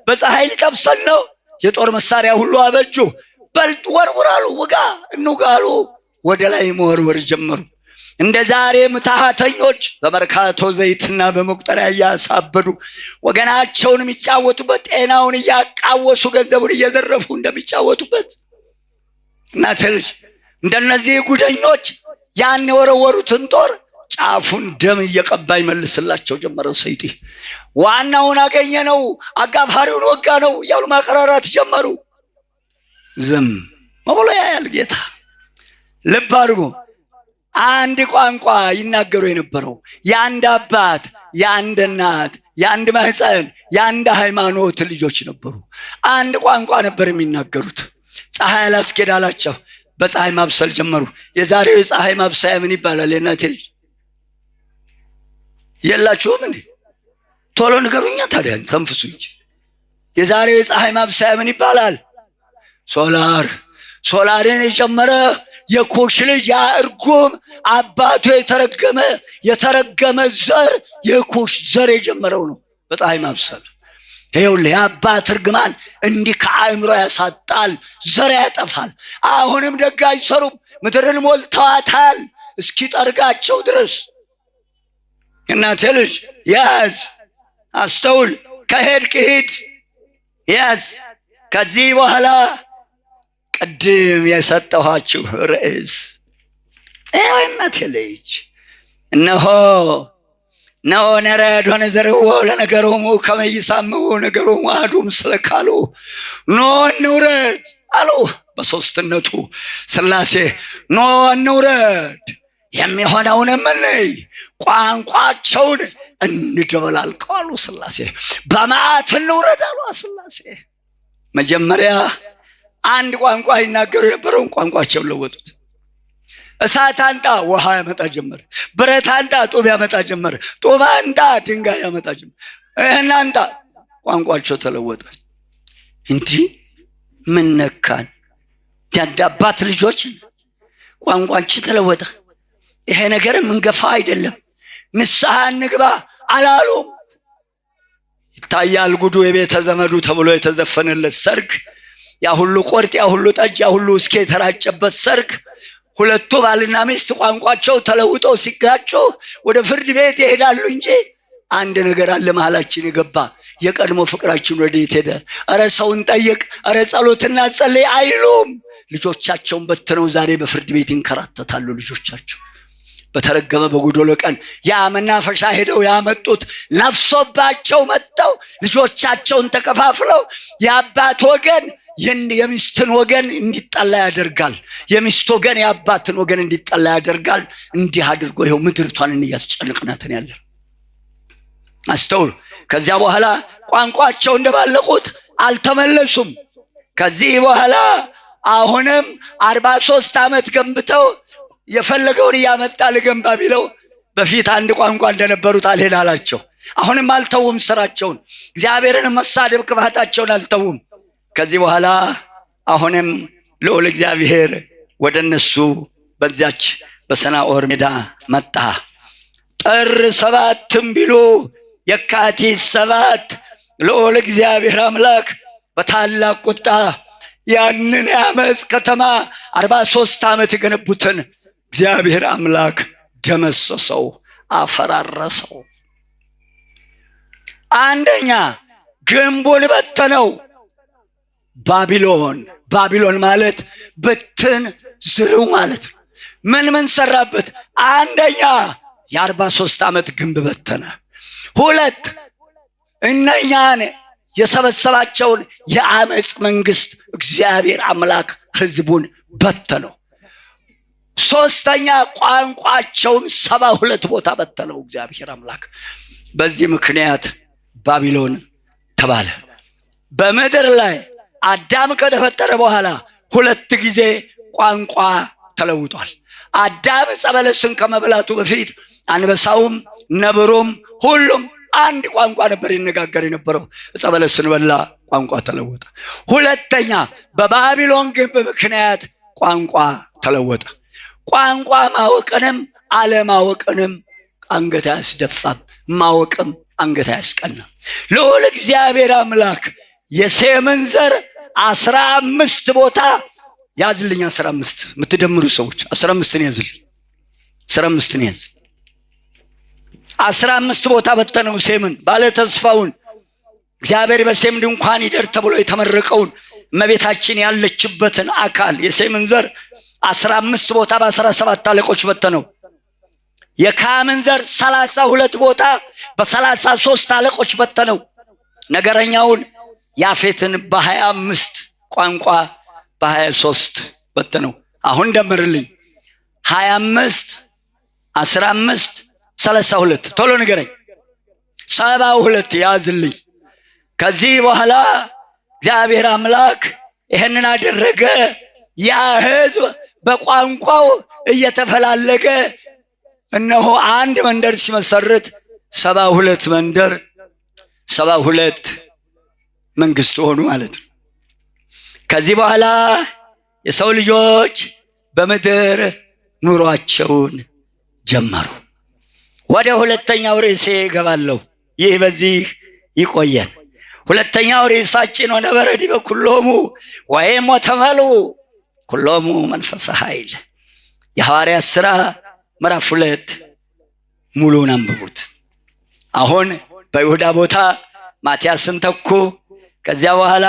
በፀሐይ ሊጠብሰን ነው። የጦር መሳሪያ ሁሉ አበጁ። በልጥ ወርውራሉ፣ ውጋ እንውጋሉ። ወደ ላይ መወርወር ጀመሩ። እንደ ዛሬ ምትሃተኞች በመርካቶ ዘይትና በመቁጠሪያ እያሳበዱ ወገናቸውን የሚጫወቱበት፣ ጤናውን እያቃወሱ ገንዘቡን እየዘረፉ እንደሚጫወቱበት እናቴ ልጅ እንደነዚህ ጉደኞች ያን የወረወሩትን ጦር ጫፉን ደም እየቀባ ይመልስላቸው ጀመረው ሰይጤ። ዋናውን አገኘ ነው፣ አጋፋሪውን ወጋ ነው እያሉ ማቀራራት ጀመሩ። ዝም ብሎ ያያል ጌታ። ልብ አድርጎ አንድ ቋንቋ ይናገሩ የነበረው የአንድ አባት፣ የአንድ እናት፣ የአንድ ማህፀን፣ የአንድ ሃይማኖት ልጆች ነበሩ። አንድ ቋንቋ ነበር የሚናገሩት። ፀሐይ አላስኬድ አላቸው። በፀሐይ ማብሰል ጀመሩ። የዛሬው የፀሐይ ማብሰያ ምን ይባላል? የእናቴ ልጅ የላችሁም እንዴ? ቶሎ ንገሩኛ ታዲያ፣ ተንፍሱ እንጂ። የዛሬው የፀሐይ ማብሰያ ምን ይባላል? ሶላር። ሶላርን የጀመረ የኩሽ ልጅ ያ እርጉም አባቱ የተረገመ ዘር የኩሽ ዘር የጀመረው ነው በፀሐይ ማብሰል። ይኸውልህ የአባት እርግማን እንዲህ ከአእምሮ ያሳጣል፣ ዘር ያጠፋል። አሁንም ደግ አይሰሩም፣ ምድርን ሞልተዋታል እስኪጠርጋቸው ድረስ። እናቴ ልጅ ያዝ፣ አስተውል፣ ከሄድክ ሂድ፣ ያዝ። ከዚህ በኋላ ቅድም የሰጠኋችሁ ርዕስ እናቴ ልጅ እነሆ ነረድ ወነዘርዎ ለነገሮሙ ከመ ይሳምዑ ነገሮሙ አሐዱ ምስለ ካልኡ። ኖ እንውረድ አሉ በሦስትነቱ ሥላሴ። ኖ እንውረድ፣ የሚሆነውንም እንይ፣ ቋንቋቸውን እንደበላልቀው አሉ ሥላሴ። በመዓት እንውረድ አሉ ሥላሴ። መጀመሪያ አንድ ቋንቋ ይናገሩ የነበረውን ቋንቋቸውን ለወጡት። እሳት አንጣ ውሃ ያመጣ ጀመር። ብረት አንጣ ጡብ ያመጣ ጀመር። ጡብ አንጣ ድንጋይ ያመጣ ጀመር። ይህን አንጣ፣ ቋንቋቸው ተለወጠ። እንዲህ ምን ነካን? ያንድ አባት ልጆች ቋንቋችን ተለወጠ። ይሄ ነገር ምንገፋ አይደለም፣ ንስሐ እንግባ አላሉም። ይታያል ጉዱ የቤተ ዘመዱ ተብሎ የተዘፈነለት ሰርግ፣ ያ ሁሉ ቆርጥ፣ ያ ሁሉ ጠጅ፣ ያ ሁሉ እስኪ የተራጨበት ሰርግ፣ ሁለቱ ባልና ሚስት ቋንቋቸው ተለውጠው ሲጋጩ ወደ ፍርድ ቤት ይሄዳሉ እንጂ አንድ ነገር አለ መሃላችን የገባ። የቀድሞ ፍቅራችን ወዴት ሄደ? እረ ሰውን ጠይቅ፣ እረ ጸሎትና ጸልይ አይሉም። ልጆቻቸውን በትነው ዛሬ በፍርድ ቤት ይንከራተታሉ። ልጆቻቸው በተረገመ በጎዶሎ ቀን ያ መናፈሻ ሄደው ያመጡት ነፍሶባቸው መጥተው ልጆቻቸውን ተከፋፍለው የአባት ወገን የሚስትን ወገን እንዲጠላ ያደርጋል። የሚስት ወገን የአባትን ወገን እንዲጠላ ያደርጋል። እንዲህ አድርጎ ይኸው ምድርቷን እያስጨነቅናትን ያለን። አስተውሉ። ከዚያ በኋላ ቋንቋቸው እንደባለቁት አልተመለሱም። ከዚህ በኋላ አሁንም 43 ዓመት ገንብተው የፈለገውን እያመጣ ልገንባ ቢለው በፊት አንድ ቋንቋ እንደነበሩት አልሄድ አላቸው። አሁንም አልተውም ስራቸውን፣ እግዚአብሔርን መሳደብ ክፋታቸውን አልተውም። ከዚህ በኋላ አሁንም ልዑል እግዚአብሔር ወደ እነሱ በዚያች በሰናዖር ሜዳ መጣ። ጥር 7 ቢሉ የካቲት 7 ልዑል እግዚአብሔር አምላክ በታላቅ ቁጣ ያንን የአመፅ ከተማ 43 ዓመት የገነቡትን እግዚአብሔር አምላክ ደመሰሰው፣ አፈራረሰው። አንደኛ ግንቡን በተነው። ባቢሎን ማለት ብትን ዝርው ማለት ነው። ምን ሰራበት? አንደኛ የ43 ዓመት ግንብ በተነ። ሁለት እነኛን የሰበሰባቸውን የአመፅ መንግስት እግዚአብሔር አምላክ ህዝቡን በተነው። ሶስተኛ ቋንቋቸውን 72 ቦታ በተነው እግዚአብሔር አምላክ። በዚህ ምክንያት ባቢሎን ተባለ። በምድር ላይ አዳም ከተፈጠረ በኋላ 2 ጊዜ ቋንቋ ተለውጧል። አዳም ዕፀ በለስን ከመብላቱ በፊት አንበሳውም ነብሩም ሁሉም አንድ ቋንቋ ነበር ይነጋገር የነበረው። ዕፀ በለስን በላ፣ ቋንቋ ተለወጠ። ሁለተኛ በባቢሎን ግንብ ምክንያት ቋንቋ ተለወጠ። ቋንቋ ማወቅንም አለማወቅንም አንገት አያስደፋም፣ ማወቅም አንገት አያስቀናም። ልዑል እግዚአብሔር አምላክ የሴምን ዘር 15 ቦታ ያዝልኝ። 15 የምትደምሩ ሰዎች 15ን ያዝልኝ። 15ን ያዝ። 15 ቦታ በተነው ሴምን፣ ባለ ተስፋውን እግዚአብሔር በሴም ድንኳን ይደር ተብሎ የተመረቀውን እመቤታችን ያለችበትን አካል የሴምን ዘር 15 ቦታ በ17 አለቆች በተነው። የካምን ዘር 32 ቦታ በ33 አለቆች በተነው። ነገረኛውን ያፌትን በ25 ቋንቋ በ23 በተነው። አሁን ደምርልኝ 25 15 32 ቶሎ ንገረኝ። 72 ያዝልኝ። ከዚህ በኋላ እግዚአብሔር አምላክ ይህንን አደረገ። ያ ሕዝብ በቋንቋው እየተፈላለገ እነሆ አንድ መንደር ሲመሰርት 72 መንደር 72 መንግስት ሆኑ ማለት ነው። ከዚህ በኋላ የሰው ልጆች በምድር ኑሯቸውን ጀመሩ። ወደ ሁለተኛው ርዕሴ እገባለሁ። ይህ በዚህ ይቆየን። ሁለተኛው ርዕሳችን ወነበረዲ በኩሎሙ ወይም ወተመሉ ኩሎሙ መንፈሰ ኃይል። የሐዋርያት ሥራ ምዕራፍ 2 ሙሉን አንብቡት። አሁን በይሁዳ ቦታ ማትያስን ተኩ። ከዚያ በኋላ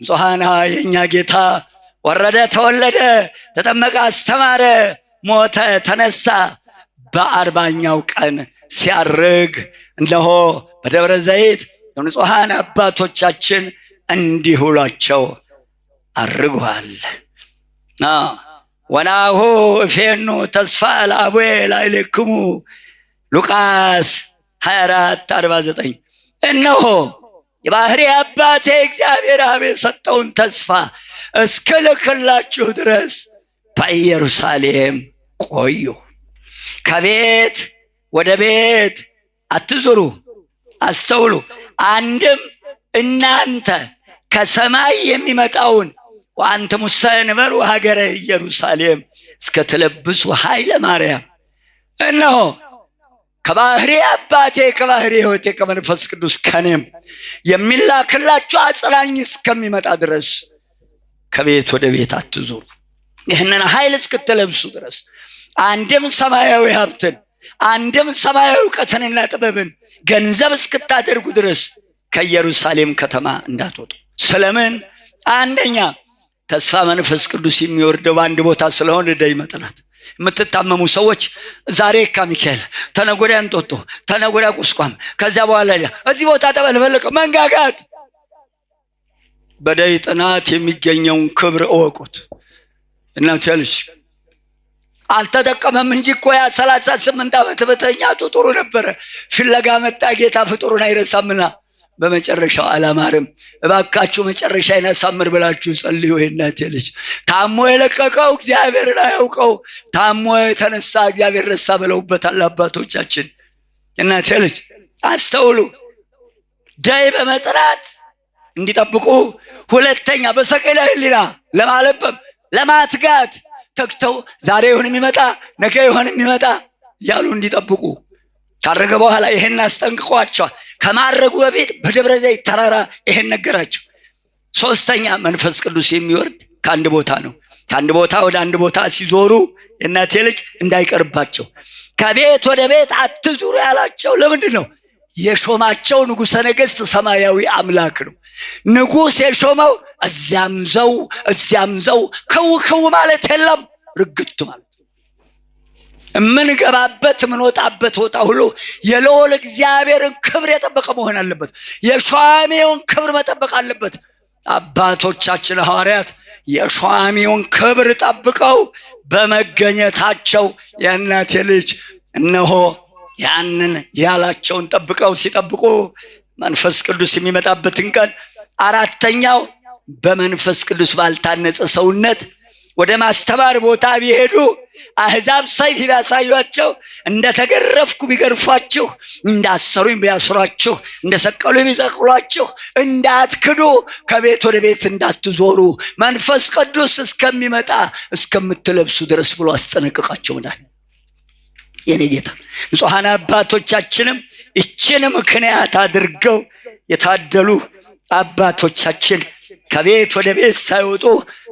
ንጹሐና የእኛ ጌታ ወረደ፣ ተወለደ፣ ተጠመቀ፣ አስተማረ፣ ሞተ፣ ተነሳ። በ40ኛው ቀን ሲያርግ እነሆ በደብረ ዘይት ንጹሐን አባቶቻችን እንዲህ ብሏቸው አርጓል። ወናሁ እፌኑ ተስፋ ለአቡየ ላዕሌክሙ ሉቃስ 24:49 እነሆ የባህሪ አባቴ እግዚአብሔር አብ የሰጠውን ተስፋ እስክልክላችሁ ድረስ በኢየሩሳሌም ቆዩ። ከቤት ወደ ቤት አትዙሩ፣ አስተውሉ። አንድም እናንተ ከሰማይ የሚመጣውን ወአንትሙሰ እንበሩ ሀገረ ኢየሩሳሌም እስከ ትለብሱ ኃይለ ማርያም። እነሆ ከባህሪ አባቴ ከባህሪ ሕይወቴ ከመንፈስ ቅዱስ ከኔም የሚላክላችሁ አጽናኝ እስከሚመጣ ድረስ ከቤት ወደ ቤት አትዙሩ፣ ይህንን ኃይል እስክትለብሱ ድረስ አንድም ሰማያዊ ሀብትን አንድም ሰማያዊ እውቀትንና ጥበብን ገንዘብ እስክታደርጉ ድረስ ከኢየሩሳሌም ከተማ እንዳትወጡ። ስለምን? አንደኛ ተስፋ መንፈስ ቅዱስ የሚወርደው በአንድ ቦታ ስለሆነ ደይ መጥናት። የምትታመሙ ሰዎች ዛሬ የካ ሚካኤል፣ ተነገ ወዲያ እንጦጦ፣ ተነገ ወዲያ ቁስቋም፣ ከዚያ በኋላ እዚህ ቦታ ተበልበልቀ መንጋጋት። በደይ ጥናት የሚገኘውን ክብር እወቁት። እናንተ ያልሽ አልተጠቀመም እንጂ እኮ ያ 38 ዓመት በተኛቱ ጥሩ ነበረ። ፍለጋ መጣ ጌታ ፍጡሩን አይረሳምና በመጨረሻው አላማርም። እባካችሁ መጨረሻዬን አሳምር ብላችሁ ጸልዩ። እናቴ ልጅ ታሞ የለቀቀው እግዚአብሔርን አያውቀው፣ ታሞ የተነሳ እግዚአብሔር ረሳ ብለውበታል አባቶቻችን። እናቴ ልጅ አስተውሉ። ደይ በመጥራት እንዲጠብቁ። ሁለተኛ በሰቀለ ሕሊና ለማለበም ለማትጋት ተክተው ዛሬ ይሁን የሚመጣ ነገ ይሁን የሚመጣ ያሉ እንዲጠብቁ ካረገ በኋላ ይሄን አስጠንቅቋቸዋል። ከማረጉ በፊት በደብረ ዘይት ተራራ ይሄን ነገራቸው። ሶስተኛ መንፈስ ቅዱስ የሚወርድ ከአንድ ቦታ ነው። ከአንድ ቦታ ወደ አንድ ቦታ ሲዞሩ እናቴ ልጅ እንዳይቀርባቸው ከቤት ወደ ቤት አትዙሩ ያላቸው ለምንድን ነው? የሾማቸው ንጉሠ ነገሥት ሰማያዊ አምላክ ነው። ንጉሥ የሾመው እዚያም ዘው እዚያም ዘው ክው ክው ማለት የለም፣ ርግቱ ማለት የምንገባበት የምንወጣበት ቦታ ሁሉ የልዑል እግዚአብሔርን ክብር የጠበቀ መሆን አለበት። የሿሚውን ክብር መጠበቅ አለበት። አባቶቻችን ሐዋርያት የሿሚውን ክብር ጠብቀው በመገኘታቸው የእናቴ ልጅ እነሆ ያንን ያላቸውን ጠብቀው ሲጠብቁ መንፈስ ቅዱስ የሚመጣበትን ቀን አራተኛው በመንፈስ ቅዱስ ባልታነጸ ሰውነት ወደ ማስተማር ቦታ ቢሄዱ አሕዛብ ሰይፍ ቢያሳዩአቸው፣ እንደተገረፍኩ ቢገርፏችሁ፣ እንዳሰሩኝ ቢያስሯችሁ፣ እንደሰቀሉኝ ቢሰቅሏችሁ እንዳትክዱ፣ ከቤት ወደ ቤት እንዳትዞሩ መንፈስ ቅዱስ እስከሚመጣ እስከምትለብሱ ድረስ ብሎ አስጠነቅቃቸው። የኔ ጌታ ንጹሐን አባቶቻችንም እችን ምክንያት አድርገው የታደሉ አባቶቻችን ከቤት ወደ ቤት ሳይወጡ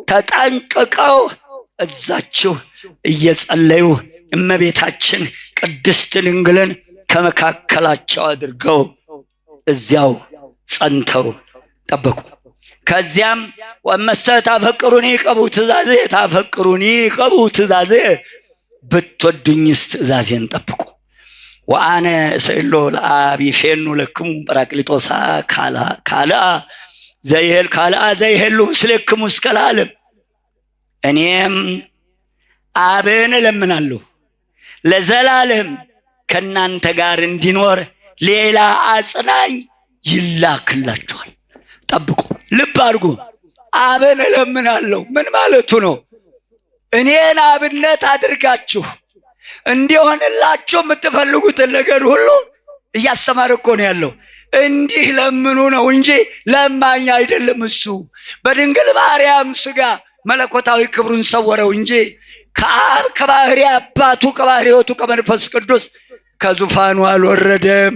ተጠንቅቀው እዛቸው እየጸለዩ እመቤታችን ቅድስት ድንግልን ከመካከላቸው አድርገው እዚያው ጸንተው ጠበቁ። ከዚያም ወመሰ ታፈቅሩኒ ቀቡ ትእዛዜ ታፈቅሩኒ ቀቡ ትእዛዜ ብትወዱኝስ ትእዛዜን ጠብቁ። ወአነ እሴሎ ለአብ ይፌኑ ለክሙ ጰራቅሊጦሳ ካልአ ዘይሄሉ ምስሌክሙ እስከ ለዓለም። እኔም አብን እለምናለሁ ለዘላለም ከእናንተ ጋር እንዲኖር ሌላ አጽናኝ ይላክላችኋል። ጠብቁ። ልብ አድርጉ። አብን እለምናለሁ ምን ማለቱ ነው? እኔን አብነት አድርጋችሁ እንዲሆንላችሁ የምትፈልጉትን ነገር ሁሉ እያስተማረ እኮ ነው ያለው። እንዲህ ለምኑ ነው እንጂ ለማኝ አይደለም። እሱ በድንግል ማርያም ሥጋ መለኮታዊ ክብሩን ሰወረው እንጂ ከአብ ከባህሪ አባቱ ከባህሪ ሕይወቱ ከመንፈስ ቅዱስ ከዙፋኑ አልወረደም።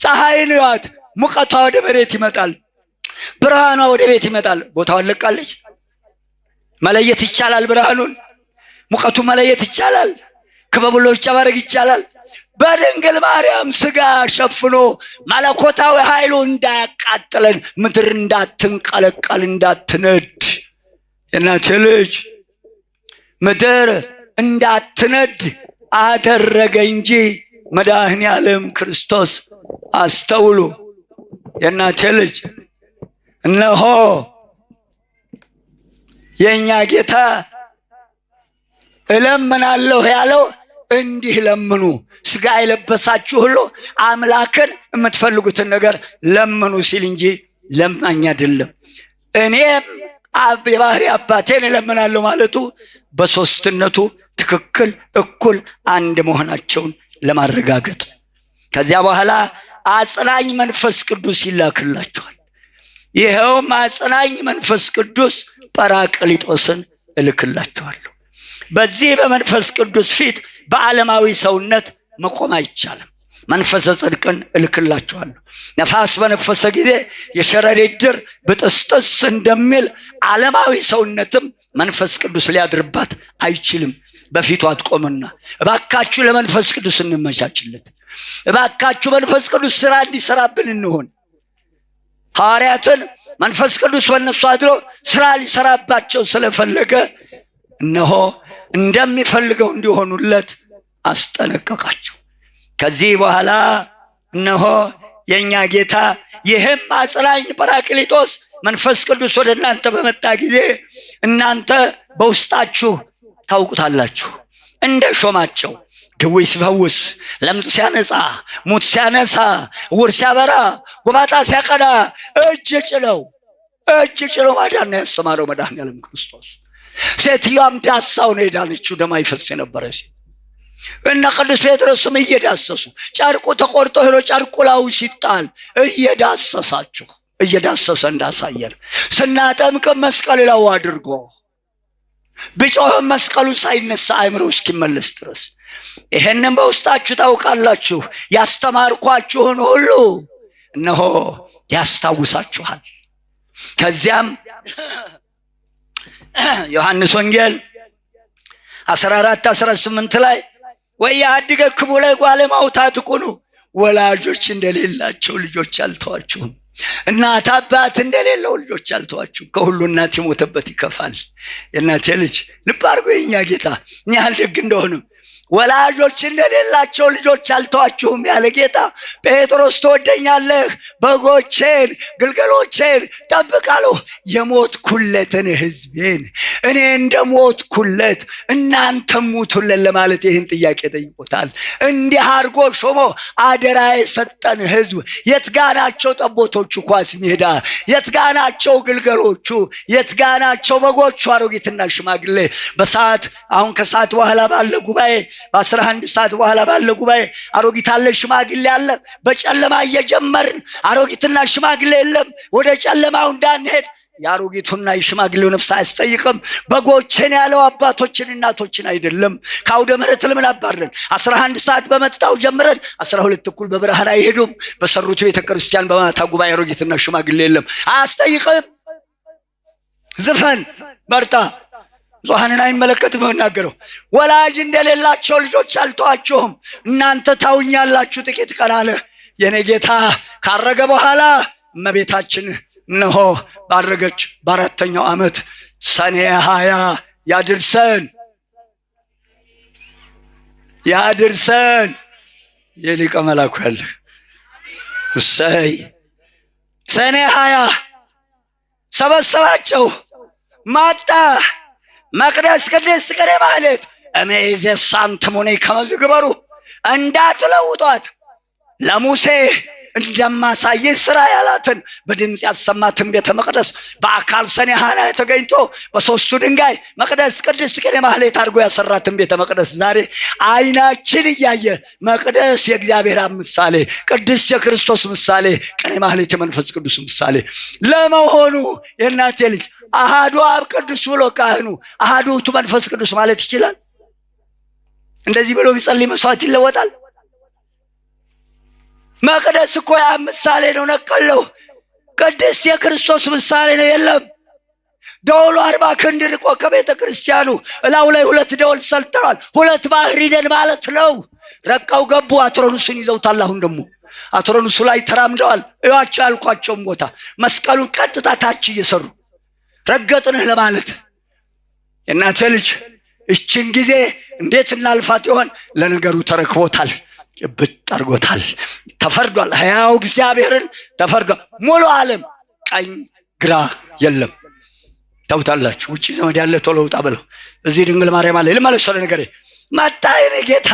ፀሐይን እዩዋት፣ ሙቀቷ ወደ መሬት ይመጣል፣ ብርሃኗ ወደ ቤት ይመጣል። ቦታውን ለቃለች። መለየት ይቻላል። ብርሃኑን ሙቀቱ መለየት ይቻላል። ክበቡሎች ማድረግ ይቻላል። በድንግል ማርያም ሥጋ ሸፍኖ መለኮታዊ ኃይሉ እንዳያቃጥለን፣ ምድር እንዳትንቀለቀል እንዳትነድ፣ የእናቴ ልጅ ምድር እንዳትነድ አደረገ እንጂ መድኃኔ ዓለም ክርስቶስ። አስተውሉ የእናቴ ልጅ፣ እነሆ የእኛ ጌታ እለምናለሁ ያለው እንዲህ ለምኑ፣ ሥጋ የለበሳችሁ ሁሉ አምላክን የምትፈልጉትን ነገር ለምኑ ሲል እንጂ ለማኝ አይደለም። እኔም የባህሪ አባቴን እለምናለሁ ማለቱ በሦስትነቱ ትክክል እኩል አንድ መሆናቸውን ለማረጋገጥ። ከዚያ በኋላ አጽናኝ መንፈስ ቅዱስ ይላክላችኋል። ይኸውም አጽናኝ መንፈስ ቅዱስ ጰራቅሊጦስን እልክላችኋለሁ። በዚህ በመንፈስ ቅዱስ ፊት በዓለማዊ ሰውነት መቆም አይቻልም። መንፈሰ ጽድቅን እልክላችኋለሁ። ነፋስ በነፈሰ ጊዜ የሸረሪት ድር ብጥስጥስ እንደሚል ዓለማዊ ሰውነትም መንፈስ ቅዱስ ሊያድርባት አይችልም። በፊቱ አትቆምና እባካችሁ ለመንፈስ ቅዱስ እንመቻችለት። እባካችሁ መንፈስ ቅዱስ ሥራ እንዲሰራብን እንሆን። ሐዋርያትን መንፈስ ቅዱስ በእነሱ አድሮ ሥራ ሊሰራባቸው ስለፈለገ እነሆ እንደሚፈልገው እንዲሆኑለት አስጠነቀቃቸው። ከዚህ በኋላ እነሆ የእኛ ጌታ ይህም አጽናኝ ጰራቅሊጦስ መንፈስ ቅዱስ ወደ እናንተ በመጣ ጊዜ እናንተ በውስጣችሁ ታውቁታላችሁ። እንደ ሾማቸው ድውይ ሲፈውስ፣ ለምጽ ሲያነጻ፣ ሙት ሲያነሳ፣ ዕውር ሲያበራ፣ ጎባጣ ሲያቀና እጅ ጭነው ማዳን ነው ያስተማረው መድኃኔ ዓለም ክርስቶስ። ሴትዮዋም ዳሳው ነው የዳነችው፣ ደም ይፈስ የነበረ ሴት። እነ ቅዱስ ጴጥሮስም እየዳሰሱ ጨርቁ ተቆርጦ ሄዶ ጨርቁ ላዩ ሲጣል እየዳሰሰ እንዳሳየን ስናጠምቅም መስቀል ላዩ አድርጎ ቢጮህም መስቀሉ ሳይነሳ አእምሮ እስኪመለስ ድረስ ይሄንን በውስጣችሁ ታውቃላችሁ። ያስተማርኳችሁን ሁሉ እነሆ ያስታውሳችኋል። ከዚያም ዮሐንስ ወንጌል 14:18 ላይ ወያድገክሙ ለጓለ ማውታት ኩኑ፣ ወላጆች እንደሌላቸው ልጆች አልተዋችሁም፣ እናት አባት እንደሌለው ልጆች አልተዋችሁም። ከሁሉ እናት የሞተበት ይከፋል። የእናቴ ልጅ ልብ አድርጎ የእኛ ጌታ እኛ ያህል ደግ እንደሆነ ወላጆች እንደሌላቸው ልጆች አልተዋችሁም ያለ ጌታ ጴጥሮስ ትወደኛለህ? በጎቼን ግልገሎቼን ጠብቃለሁ። የሞትኩለትን ሕዝቤን እኔ እንደሞትኩለት እናንተም ሙቱለት ለማለት ይህን ጥያቄ ጠይቆታል። እንዲህ አድርጎ ሾሞ አደራ የሰጠን ሕዝብ የትጋናቸው ጠቦቶቹ ኳስ ሜዳ? የትጋናቸው ግልገሎቹ? የትጋናቸው በጎቹ? አሮጊትና ሽማግሌ በሰዓት አሁን ከሰዓት በኋላ ባለ ጉባኤ በ11 ሰዓት በኋላ ባለ ጉባኤ አሮጊት አለ፣ ሽማግሌ አለ። በጨለማ እየጀመርን አሮጊትና ሽማግሌ የለም፣ ወደ ጨለማው እንዳንሄድ ያሮጊቱና የሽማግሌው ነፍስ አያስጠይቅም። በጎችን ያለው አባቶችን እናቶችን አይደለም። ከአውደ ምሕረት ለምን አባረን? 11 ሰዓት በመጣው ጀምረን 12 ተኩል በብርሃን አይሄዱም። በሰሩት ቤተክርስቲያን በማታ ጉባኤ ያሮጊትና ሽማግሌ የለም። አያስጠይቅም። ዝፈን በርታ ጾሐንን አይመለከትም የምናገረው። ወላጅ እንደሌላቸው ልጆች አልተዋችሁም፣ እናንተ ታውኛላችሁ ጥቂት ቀን አለ። የኔ ጌታ ካረገ በኋላ እመቤታችን እነሆ ባረገች በአራተኛው ዓመት ሰኔ 20 ያድርሰን ያድርሰን። የሊቀ መላኩ ያለ እሰይ ሰኔ 20 ሰበሰባቸው ማጣ መቅደስ ቅድስት ቅኔ ማህሌት እምይእዜሰ አንትሙኒ ከመ ዝግበሩ እንዳትለውጧት ለሙሴ እንደማሳይህ ስራ ያላትን በድምፅ ያሰማትን ቤተ መቅደስ በአካል ሰኔ 20 ተገኝቶ በሶስቱ ድንጋይ መቅደስ ቅድስት ቅኔ ማህሌት አድርጎ ያሰራትን ቤተ መቅደስ ዛሬ አይናችን እያየ መቅደስ የእግዚአብሔር አብ ምሳሌ፣ ቅድስት የክርስቶስ ምሳሌ፣ ቅኔ ማህሌት የመንፈስ ቅዱስ ምሳሌ ለመሆኑ የእናቴ ልጅ አሃዱ አብ ቅዱስ ብሎ ካህኑ አሃዱ ውእቱ መንፈስ ቅዱስ ማለት ይችላል? እንደዚህ ብሎ ቢጸልይ መስዋዕት ይለወጣል? መቅደስ እኮ ያ ምሳሌ ነው። ነቀለው ቅድስት የክርስቶስ ምሳሌ ነው። የለም ደወሉ 40 ክንድ ርቆ ከቤተ ክርስቲያኑ እላው ላይ 2 ደወል ሰልተዋል። 2 ባህር ይደን ማለት ነው። ረቀው ገቡ። አትሮኑስን ይዘውታል። አሁን ደግሞ አትሮኑሱ ላይ ተራምደዋል። እያቸው ያልኳቸውም ቦታ መስቀሉን ቀጥታ ታች እየሰሩ ረገጥንህ ለማለት። የእናቴ ልጅ እችን ጊዜ እንዴት እናልፋት ይሆን? ለነገሩ ተረክቦታል፣ ጭብጥ አድርጎታል፣ ተፈርዷል። ሕያው እግዚአብሔርን ተፈርዷል። ሙሉ ዓለም ቀኝ ግራ የለም። ታውታላችሁ። ውጪ ዘመድ ያለ ቶሎ ውጣ ብለው እዚህ ድንግል ማርያም አለ ለማለት ነገሬ መጣ። የኔ ጌታ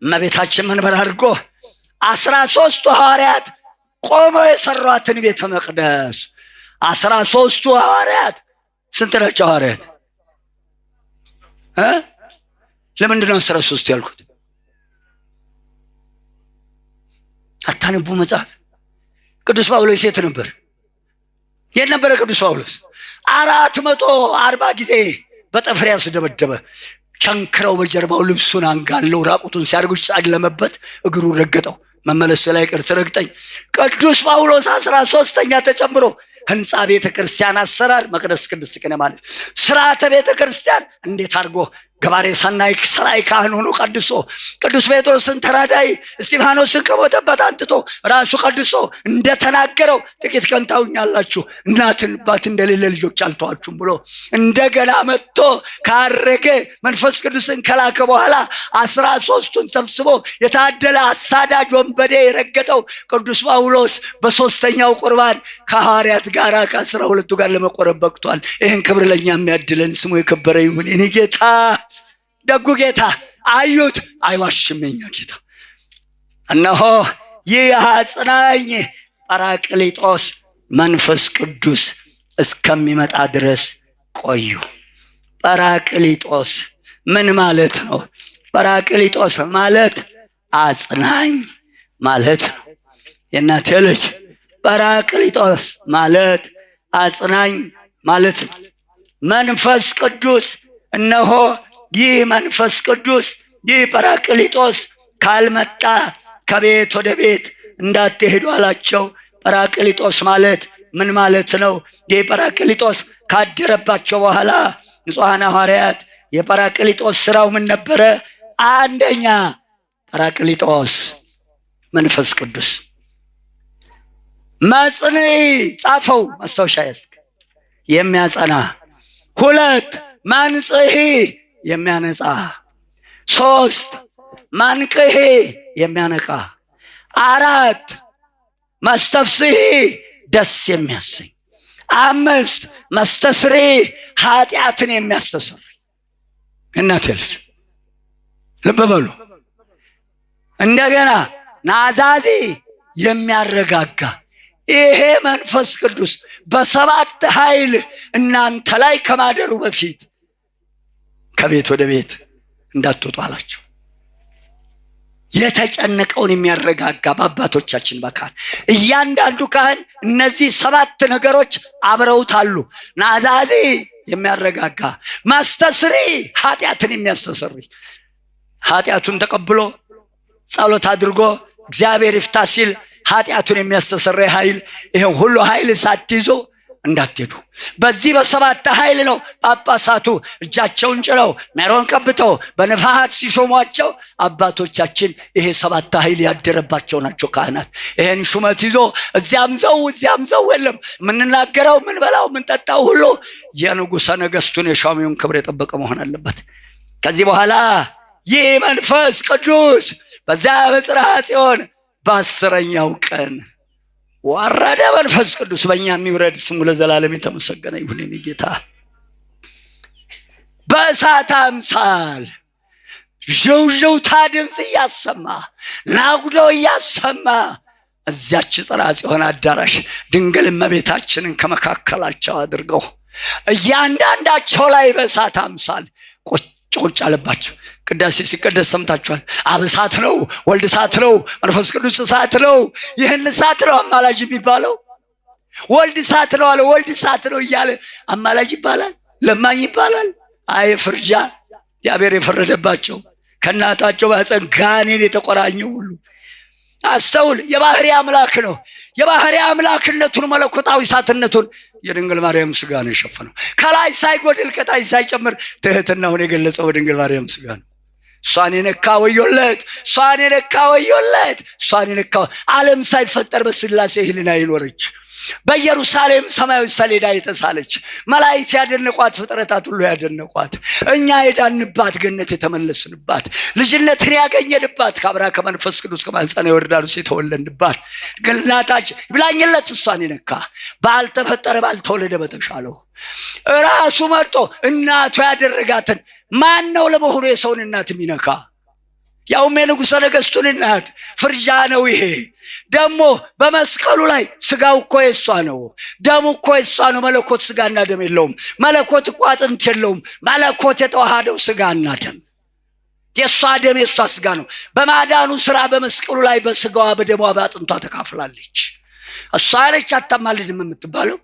እመቤታችን መንበር አድርጎ 13 ሐዋርያት ቆመው የሰሯትን ቤተ መቅደስ 13 ሐዋርያት ስንት ናቸው ሐዋርያት? ለምንድነው 13 ያልኩት? አታነቡ መጽሐፍ? ቅዱስ ጳውሎስ የት ነበር? የት ነበረ ቅዱስ ጳውሎስ? 440 ጊዜ በጠፍር ያስደበደበ ቸንክረው በጀርባው ልብሱን አንጋለው ራቁቱን ሲያርጉ ጫግለመበት እግሩን ረገጠው። መመለስ ላይ ቅር ትረግጠኝ። ቅዱስ ጳውሎስ 13ኛ ተጨምሮ ህንፃ ቤተ ክርስቲያን አሰራር መቅደስ ቅድስት ቅኔ ማለት ስርዓተ ቤተ ክርስቲያን እንዴት አድርጎ ገባሬ ሰናይ ሰራይ ካህን ሆኖ ቀድሶ ቅዱስ ጴጥሮስን ተራዳይ እስጢፋኖስን ከሞተበት አንጥቶ ራሱ ቀድሶ እንደተናገረው ጥቂት ቀን ታውኛላችሁ እናትን ባት እንደሌለ ልጆች አልተዋችሁም ብሎ እንደገና መጥቶ ካረገ መንፈስ ቅዱስን ከላከ በኋላ 13ቱን ሰብስቦ የታደለ አሳዳጅ ወንበዴ የረገጠው ቅዱስ ጳውሎስ በሶስተኛው ቁርባን ከሐዋርያት ጋር ከ12ቱ ጋር ለመቆረብ በቅቷል። ይህን ክብር ለኛ የሚያድለን ስሙ የከበረ ይሁን። እኔ ጌታ ደጉ ጌታ አዩት፣ አይዋሽም የኛ ጌታ። እነሆ ይህ አጽናኝ ጰራቅሊጦስ መንፈስ ቅዱስ እስከሚመጣ ድረስ ቆዩ። ጰራቅሊጦስ ምን ማለት ነው? ጰራቅሊጦስ ማለት አጽናኝ ማለት ነው። የእናቴ ልጅ ጰራቅሊጦስ ማለት አጽናኝ ማለት ነው። መንፈስ ቅዱስ እነሆ ይህ መንፈስ ቅዱስ ይህ ጰራቅሊጦስ ካልመጣ ከቤት ወደ ቤት እንዳትሄዱ አላቸው። ጰራቅሊጦስ ማለት ምን ማለት ነው? ይህ ጰራቅሊጦስ ካደረባቸው በኋላ ንጹሐን ሐዋርያት የጰራቅሊጦስ ስራው ምን ነበረ? አንደኛ ጰራቅሊጦስ መንፈስ ቅዱስ መጽንዒ ጻፈው ማስታወሻ ያዝክ የሚያጸና፣ 2 መንጽሔ የሚያነጻ፣ 3 መንቅሔ የሚያነቃ፣ 4 መስተፍስሒ ደስ የሚያሰኝ፣ 5 መስተስሪ ኃጢአትን የሚያስተሰርይ። እናቴ ልጅ ልብ በሉ። እንደገና ናዛዚ የሚያረጋጋ። ይሄ መንፈስ ቅዱስ በ7 ኃይል እናንተ ላይ ከማደሩ በፊት ከቤት ወደ ቤት እንዳትወጡ አላቸው። የተጨነቀውን የሚያረጋጋ በአባቶቻችን መካን እያንዳንዱ ካህን እነዚህ 7 ነገሮች አብረውታሉ። ናዛዚ የሚያረጋጋ፣ ማስተስሪ ኃጢአትን የሚያስተሰርይ፣ ኃጢአቱን ተቀብሎ ጸሎት አድርጎ እግዚአብሔር ይፍታ ሲል ኃጢአቱን የሚያስተሰርይ ኃይል። ይሄን ሁሉ ኃይል ሳትይዙ እንዳትሄዱ። በዚህ በ7 ኃይል ነው ጳጳሳቱ እጃቸውን ጭነው ሜሮን ቀብተው በንፋሃት ሲሾሟቸው አባቶቻችን ይሄ 7 ኃይል ያደረባቸው ናቸው ካህናት። ይሄን ሹመት ይዞ እዚያም ዘው የለም። የምንናገረው ምንበላው ምንጠጣው ሁሉ የንጉሠ ነገሥቱን የሻሚውን ክብር የጠበቀ መሆን አለበት። ከዚህ በኋላ ይህ መንፈስ ቅዱስ በዚያ በጽርሐ ጽዮን በ10ኛው ቀን ወረደ። መንፈስ ቅዱስ በእኛ የሚወርድ ስሙ ለዘላለም የተመሰገነ ይሁን። ጌታ በእሳት አምሳል ዥውዥውታ ድምፅ እያሰማ ናጉዶ እያሰማ እዚያች ጽርሐ ጽዮን አዳራሽ ድንግል እመቤታችንን ከመካከላቸው አድርገው እያንዳንዳቸው ላይ በእሳት አምሳል ቁጭ አለባቸው። ቅዳሴ ሲቀደስ ሰምታችኋል። አብ እሳት ነው፣ ወልድ እሳት ነው፣ መንፈስ ቅዱስ እሳት ነው። ይህን እሳት ነው አማላጅ የሚባለው። ወልድ እሳት ነው አለ፣ ወልድ እሳት ነው እያለ አማላጅ ይባላል፣ ለማኝ ይባላል። አይ ፍርጃ! እግዚአብሔር የፈረደባቸው ከእናታቸው ማኅፀን ጋኔን የተቆራኘው ሁሉ አስተውል። የባህሪ አምላክ ነው። የባህሪ አምላክነቱን መለኮታዊ እሳትነቱን የድንግል ማርያም ስጋ ነው የሸፈነው። ከላይ ሳይጎድል ከታች ሳይጨምር ትህትናውን የገለጸው በድንግል ማርያም ስጋ ነው። እሷን የነካ ወዮለት፣ እሷን የነካ ወዮለት። እሷን የነካ ዓለም ሳይፈጠር በሥላሴ ሕሊና ይኖረች፣ በኢየሩሳሌም ሰማያዊ ሰሌዳ የተሳለች፣ መላእክት ያደነቋት፣ ፍጥረታት ሁሉ ያደነቋት፣ እኛ የዳንባት፣ ገነት የተመለስንባት፣ ልጅነትን ያገኘንባት፣ ከአብርሃም ከመንፈስ ቅዱስ ከማኅፀነ ዮርዳኖስ የተወለድንባት ግልናታችን ይብላኝለት። እሷን የነካ ባልተፈጠረ ባልተወለደ በተሻለው ራሱ መርጦ እናቱ ያደረጋትን ማን ነው ለመሆኑ የሰውን እናት የሚነካ? ያውም የንጉሠ ነገሥቱን እናት ፍርጃ ነው። ይሄ ደግሞ በመስቀሉ ላይ ስጋው እኮ የሷ ነው፣ ደሙ እኮ የሷ ነው። መለኮት ስጋና ደም የለውም። መለኮት እኮ አጥንት የለውም። መለኮት የተዋሃደው ስጋና ደም፣ የሷ ደም የሷ ስጋ ነው። በማዳኑ ስራ በመስቀሉ ላይ በስጋዋ በደሟ በአጥንቷ ተካፍላለች። እሷ ነች አታማልድም የምትባለው።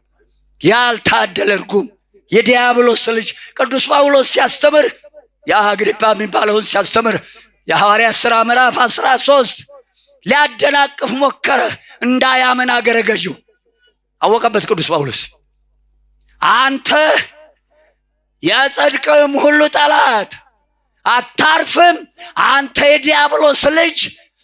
ያልታደለ እርጉም የዲያብሎስ ልጅ ቅዱስ ጳውሎስ ሲያስተምር የአግሪጳ የሚባለውን ሲያስተምር የሐዋርያት ሥራ ምዕራፍ 13 ሊያደናቅፍ ሞከረ። እንዳያምን አገረ ገዢው አወቀበት። ቅዱስ ጳውሎስ አንተ የጽድቅም ሁሉ ጠላት አታርፍም፣ አንተ የዲያብሎስ ልጅ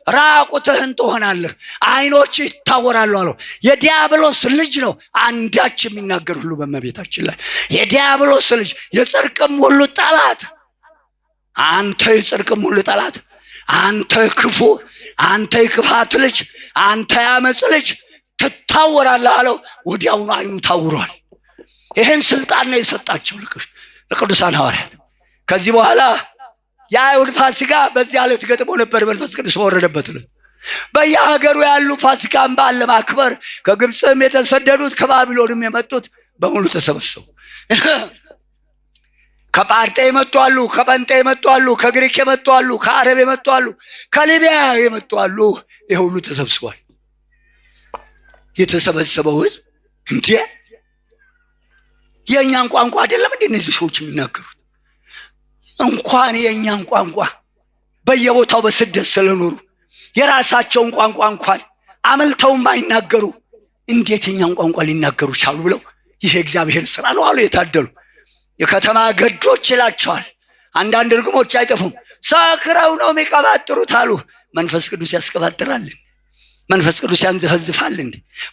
ራቁትህን ትሆናለህ፣ ዓይኖች ይታወራሉ አለው። የዲያብሎስ ልጅ ነው አንዳች የሚናገር ሁሉ በእመቤታችን ላይ። የዲያብሎስ ልጅ የጽድቅም ሁሉ ጠላት አንተ፣ የጽድቅም ሁሉ ጠላት አንተ፣ ክፉ አንተ፣ የክፋት ልጅ አንተ፣ ያመፅ ልጅ ትታወራለህ አለው። ወዲያውኑ ዓይኑ ታውሯል። ይህን ስልጣን ነው የሰጣቸው ለቅዱሳን ሐዋርያት። ከዚህ በኋላ የአይሁድ ፋሲካ በዚህ ዕለት ገጥሞ ነበር። መንፈስ ቅዱስ በወረደበት ዕለት በየሀገሩ ያሉ ፋሲካን በዓል ለማክበር ከግብፅም የተሰደዱት ከባቢሎንም የመጡት በሙሉ ተሰበሰቡ። ከጳርጤ የመጡ አሉ፣ ከጴንጤ የመጡ አሉ፣ ከግሪክ የመጡ አሉ፣ ከአረብ የመጡ አሉ፣ ከሊቢያ የመጡ አሉ። ይህ ሁሉ ተሰብስቧል። የተሰበሰበው ሕዝብ እንዴ የእኛን ቋንቋ አይደለም እንዴ እነዚህ ሰዎች የሚናገሩት? እንኳን የእኛን ቋንቋ በየቦታው በስደት ስለኖሩ የራሳቸውን ቋንቋ እንኳን አመልተውም አይናገሩ እንዴት የእኛን ቋንቋ ሊናገሩ ቻሉ ብለው ይሄ እግዚአብሔር ሥራ ነው አሉ። የታደሉ የከተማ ገዶች ይላቸዋል። አንዳንድ ርግሞች አይጠፉም። ሰክረው ነው የሚቀባጥሩት አሉ። መንፈስ ቅዱስ ያስቀባጥራል፣ መንፈስ ቅዱስ ያንዘፈዝፋል።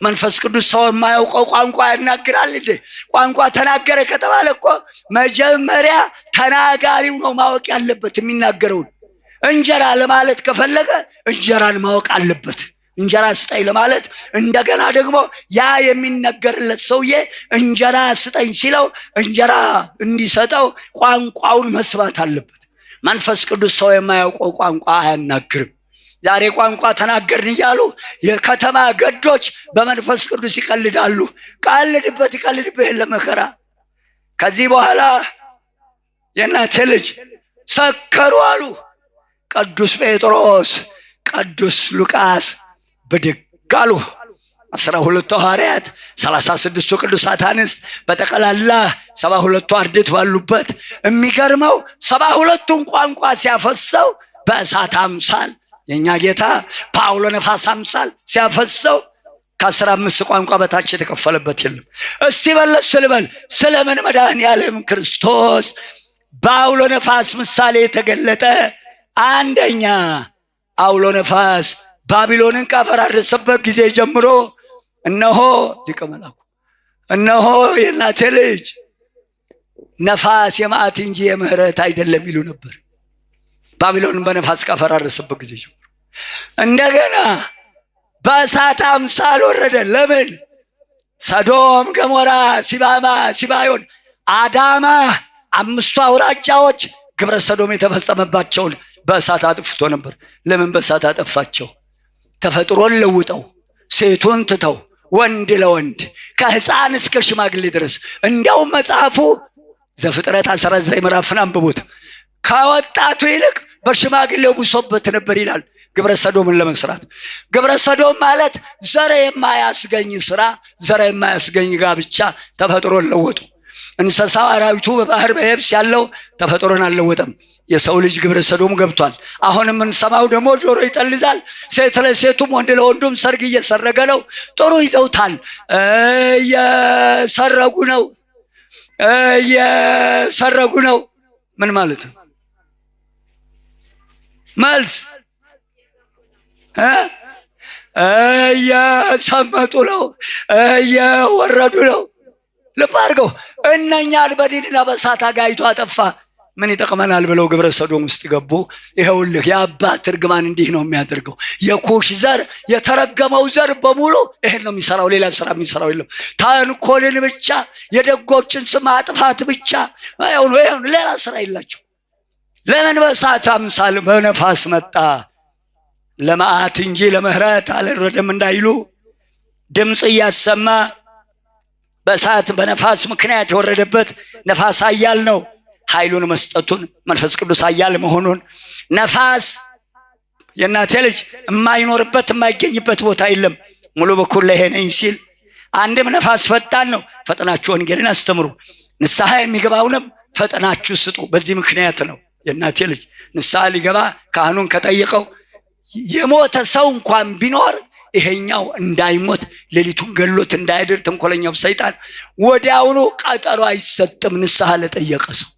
መንፈስ ቅዱስ ሰው የማያውቀው ቋንቋ ያናግራል። ቋንቋ ተናገረ ከተባለ እኮ መጀመሪያ ተናጋሪው ነው ማወቅ ያለበት የሚናገረውን። እንጀራ ለማለት ከፈለገ እንጀራን ማወቅ አለበት። እንጀራ ስጠኝ ለማለት እንደገና ደግሞ ያ የሚነገርለት ሰውዬ እንጀራ ስጠኝ ሲለው እንጀራ እንዲሰጠው ቋንቋውን መስማት አለበት። መንፈስ ቅዱስ ሰው የማያውቀው ቋንቋ አያናግርም። ዛሬ ቋንቋ ተናገርን እያሉ የከተማ ገዶች በመንፈስ ቅዱስ ይቀልዳሉ። ቀልድበት ይቀልድብህ ለመከራ። ከዚህ በኋላ የእናቴ ልጅ ሰከሩ አሉ። ቅዱስ ጴጥሮስ ቅዱስ ሉቃስ ብድግ አሉ። 12 ሐዋርያት 36 ቅዱሳት አንስት በጠቅላላ 72 አርድእት ባሉበት የሚገርመው 72ቱን ቋንቋ ሲያፈሰው በእሳት አምሳል የኛ ጌታ በአውሎ ነፋስ አምሳል ሲያፈሰው ከ15 ቋንቋ በታች የተከፈለበት የለም። እስቲ መለስ ልበል። ስለምን መድኃኔዓለም ክርስቶስ በአውሎ ነፋስ ምሳሌ የተገለጠ? አንደኛ አውሎ ነፋስ ባቢሎንን ካፈራረሰበት ጊዜ ጀምሮ እነሆ ሊቀ መላኩ እነሆ የእናቴ ልጅ ነፋስ የመዓት እንጂ የምህረት አይደለም ይሉ ነበር። ባቢሎንን በነፋስ ካፈራረሰበት ጊዜ ጀምሮ እንደገና በእሳት አምሳል ወረደ። ለምን? ሰዶም፣ ገሞራ፣ ሲባማ፣ ሲባዮን፣ አዳማ 5 አውራጃዎች ግብረ ሰዶም የተፈጸመባቸውን በእሳት አጥፍቶ ነበር። ለምን በእሳት አጠፋቸው? ተፈጥሮን ለውጠው ሴቱን ትተው ወንድ ለወንድ ከሕፃን እስከ ሽማግሌ ድረስ እንዲያውም መጽሐፉ ዘፍጥረት 19 ምዕራፍን አንብቡት። ከወጣቱ ይልቅ በሽማግሌው ብሶበት ነበር ይላል። ግብረ ሰዶምን ለመስራት ግብረ ሰዶም ማለት ዘር የማያስገኝ ስራ፣ ዘር የማያስገኝ ጋብቻ ተፈጥሮን ለወጡ። እንስሳው አራዊቱ በባህር በየብስ ያለው ተፈጥሮን አልለወጠም። የሰው ልጅ ግብረ ሰዶም ገብቷል። አሁንም እንሰማው ደግሞ ጆሮ ይጠልዛል። ሴት ለሴቱም ወንድ ለወንዱም ሰርግ እየሰረገ ነው። ጥሩ ይዘውታል። እየሰረጉ ነው እየሰረጉ ነው። ምን ማለት ነው? መልስ እየሰመጡ ነው፣ እየወረዱ ነው። ልብ አድርገው። እነኛን በዲንና በእሳት አጋይቶ አጠፋ። ምን ይጠቅመናል ብለው ግብረ ሰዶም ውስጥ ገቡ። ይኸውልህ የአባት እርግማን እንዲህ ነው የሚያደርገው። የኩሽ ዘር የተረገመው ዘር በሙሉ ይሄን ነው የሚሰራው። ሌላ ስራ የሚሰራው የለም። ተንኮልን ብቻ፣ የደጎችን ስም ማጥፋት ብቻ። ይሁን ሌላ ስራ የላቸው። ለምን በእሳት አምሳል በነፋስ መጣ? ለመዓት እንጂ ለምህረት አልወረደም እንዳይሉ ድምፅ እያሰማ በእሳት በነፋስ ምክንያት የወረደበት ነፋስ ኃያል ነው። ኃይሉን መስጠቱን መንፈስ ቅዱስ ኃያል መሆኑን ነፋስ የእናቴ ልጅ የማይኖርበት የማይገኝበት ቦታ የለም። ሙሉ በኩል ላይ ነኝ ሲል አንድም ነፋስ ፈጣን ነው። ፈጥናችሁ ወንጌልን አስተምሩ፣ ንስሐ የሚገባውንም ፈጥናችሁ ስጡ። በዚህ ምክንያት ነው የእናቴ ልጅ ንስሐ ሊገባ ካህኑን ከጠየቀው የሞተ ሰው እንኳን ቢኖር ይሄኛው እንዳይሞት ሌሊቱን ገሎት እንዳይድር ተንኮለኛው ሰይጣን ወዲያውኑ ቀጠሮ አይሰጥም ንስሐ ለጠየቀ ሰው።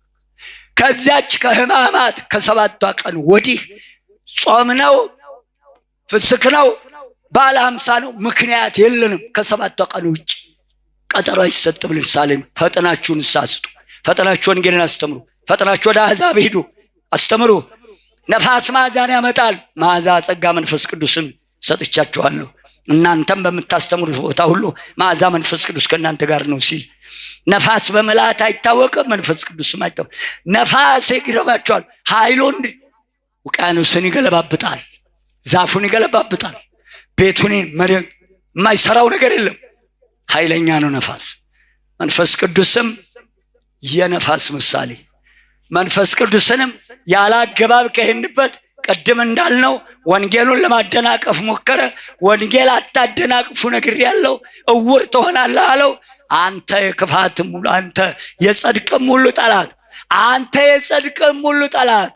ከዚያች ከሕማማት ከ7ቷ ቀን ወዲህ ጾም ነው፣ ፍስክ ነው፣ በዓለ ሃምሳ ነው። ምክንያት የለንም። ከ7ቷ ቀን ውጭ ቀጠሮ አይሰጥም። ንስሐ ፈጥናችሁ ንስሐ ስጡ፣ ፈጥናችሁ ወንጌልን አስተምሩ፣ ፈጥናችሁ ወደ አሕዛብ ሂዱ፣ አስተምሩ። ነፋስ መዓዛን ያመጣል። መዓዛ ጸጋ መንፈስ ቅዱስን ሰጥቻችኋለሁ፣ እናንተም በምታስተምሩት ቦታ ሁሉ መዓዛ መንፈስ ቅዱስ ከእናንተ ጋር ነው ሲል ነፋስ በምልአት አይታወቅም፣ መንፈስ ቅዱስም አይታወቅም። ነፋስ ይገርማችኋል፣ ኃይሉን ውቅያኖስን ይገለባብጣል፣ ዛፉን ይገለባብጣል፣ ቤቱን መደግ የማይሰራው ነገር የለም። ኃይለኛ ነው ነፋስ። መንፈስ ቅዱስም የነፋስ ምሳሌ። መንፈስ ቅዱስንም ያለ አገባብ ከሄንበት ቀድም እንዳልነው ወንጌሉን ለማደናቀፍ ሞከረ። ወንጌል አታደናቅፉ ነግሬያለሁ፣ እውር ትሆናለህ አለው። አንተ የክፋትም ሁሉ፣ አንተ የጽድቅም ሁሉ ጠላት፣ አንተ የጽድቅም ሁሉ ጠላት፣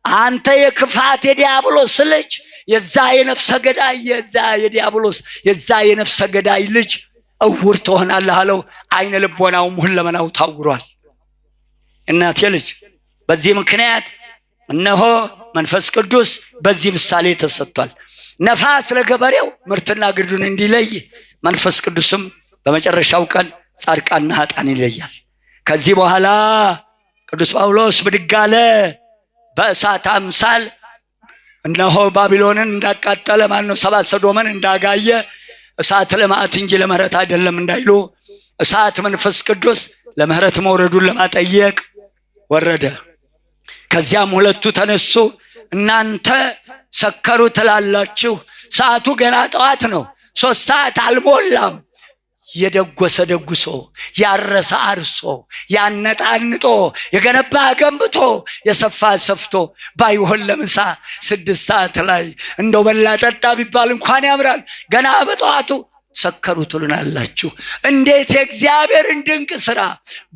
አንተ የክፋት የዲያብሎስ ልጅ፣ የዛ የነፍሰ ገዳይ የዛ የዲያብሎስ የዛ የነፍሰ ገዳይ ልጅ እውር ትሆናለህ አለው። አይነ ልቦናውም ሁለመናው ታውሯል። እናቴ ልጅ በዚህ ምክንያት እነሆ መንፈስ ቅዱስ በዚህ ምሳሌ ተሰጥቷል። ነፋስ ለገበሬው ምርትና ግዱን እንዲለይ፣ መንፈስ ቅዱስም በመጨረሻው ቀን ጻድቃንና ኃጥአን ይለያል። ከዚህ በኋላ ቅዱስ ጳውሎስ ብድግ አለ። በእሳት አምሳል እነሆ ባቢሎንን እንዳቃጠለ ማነው ሰባት ሰዶምን እንዳጋየ እሳት ለመዓት እንጂ ለምህረት አይደለም እንዳይሉ እሳት መንፈስ ቅዱስ ለምህረት መውረዱን ለማጠየቅ ወረደ። ከዚያም ሁለቱ ተነሱ። እናንተ ሰከሩ ትላላችሁ፣ ሰዓቱ ገና ጠዋት ነው፣ 3 ሰዓት አልሞላም። የደጎሰ ደግሶ፣ ያረሰ አርሶ፣ ያነጣ አንጦ፣ የገነባ ገንብቶ፣ የሰፋ ሰፍቶ ባይሆን ለምሳ 6 ሰዓት ላይ እንደው በላ ጠጣ ቢባል እንኳን ያምራል። ገና በጠዋቱ ሰከሩ ትሉናላችሁ። እንዴት የእግዚአብሔርን ድንቅ ሥራ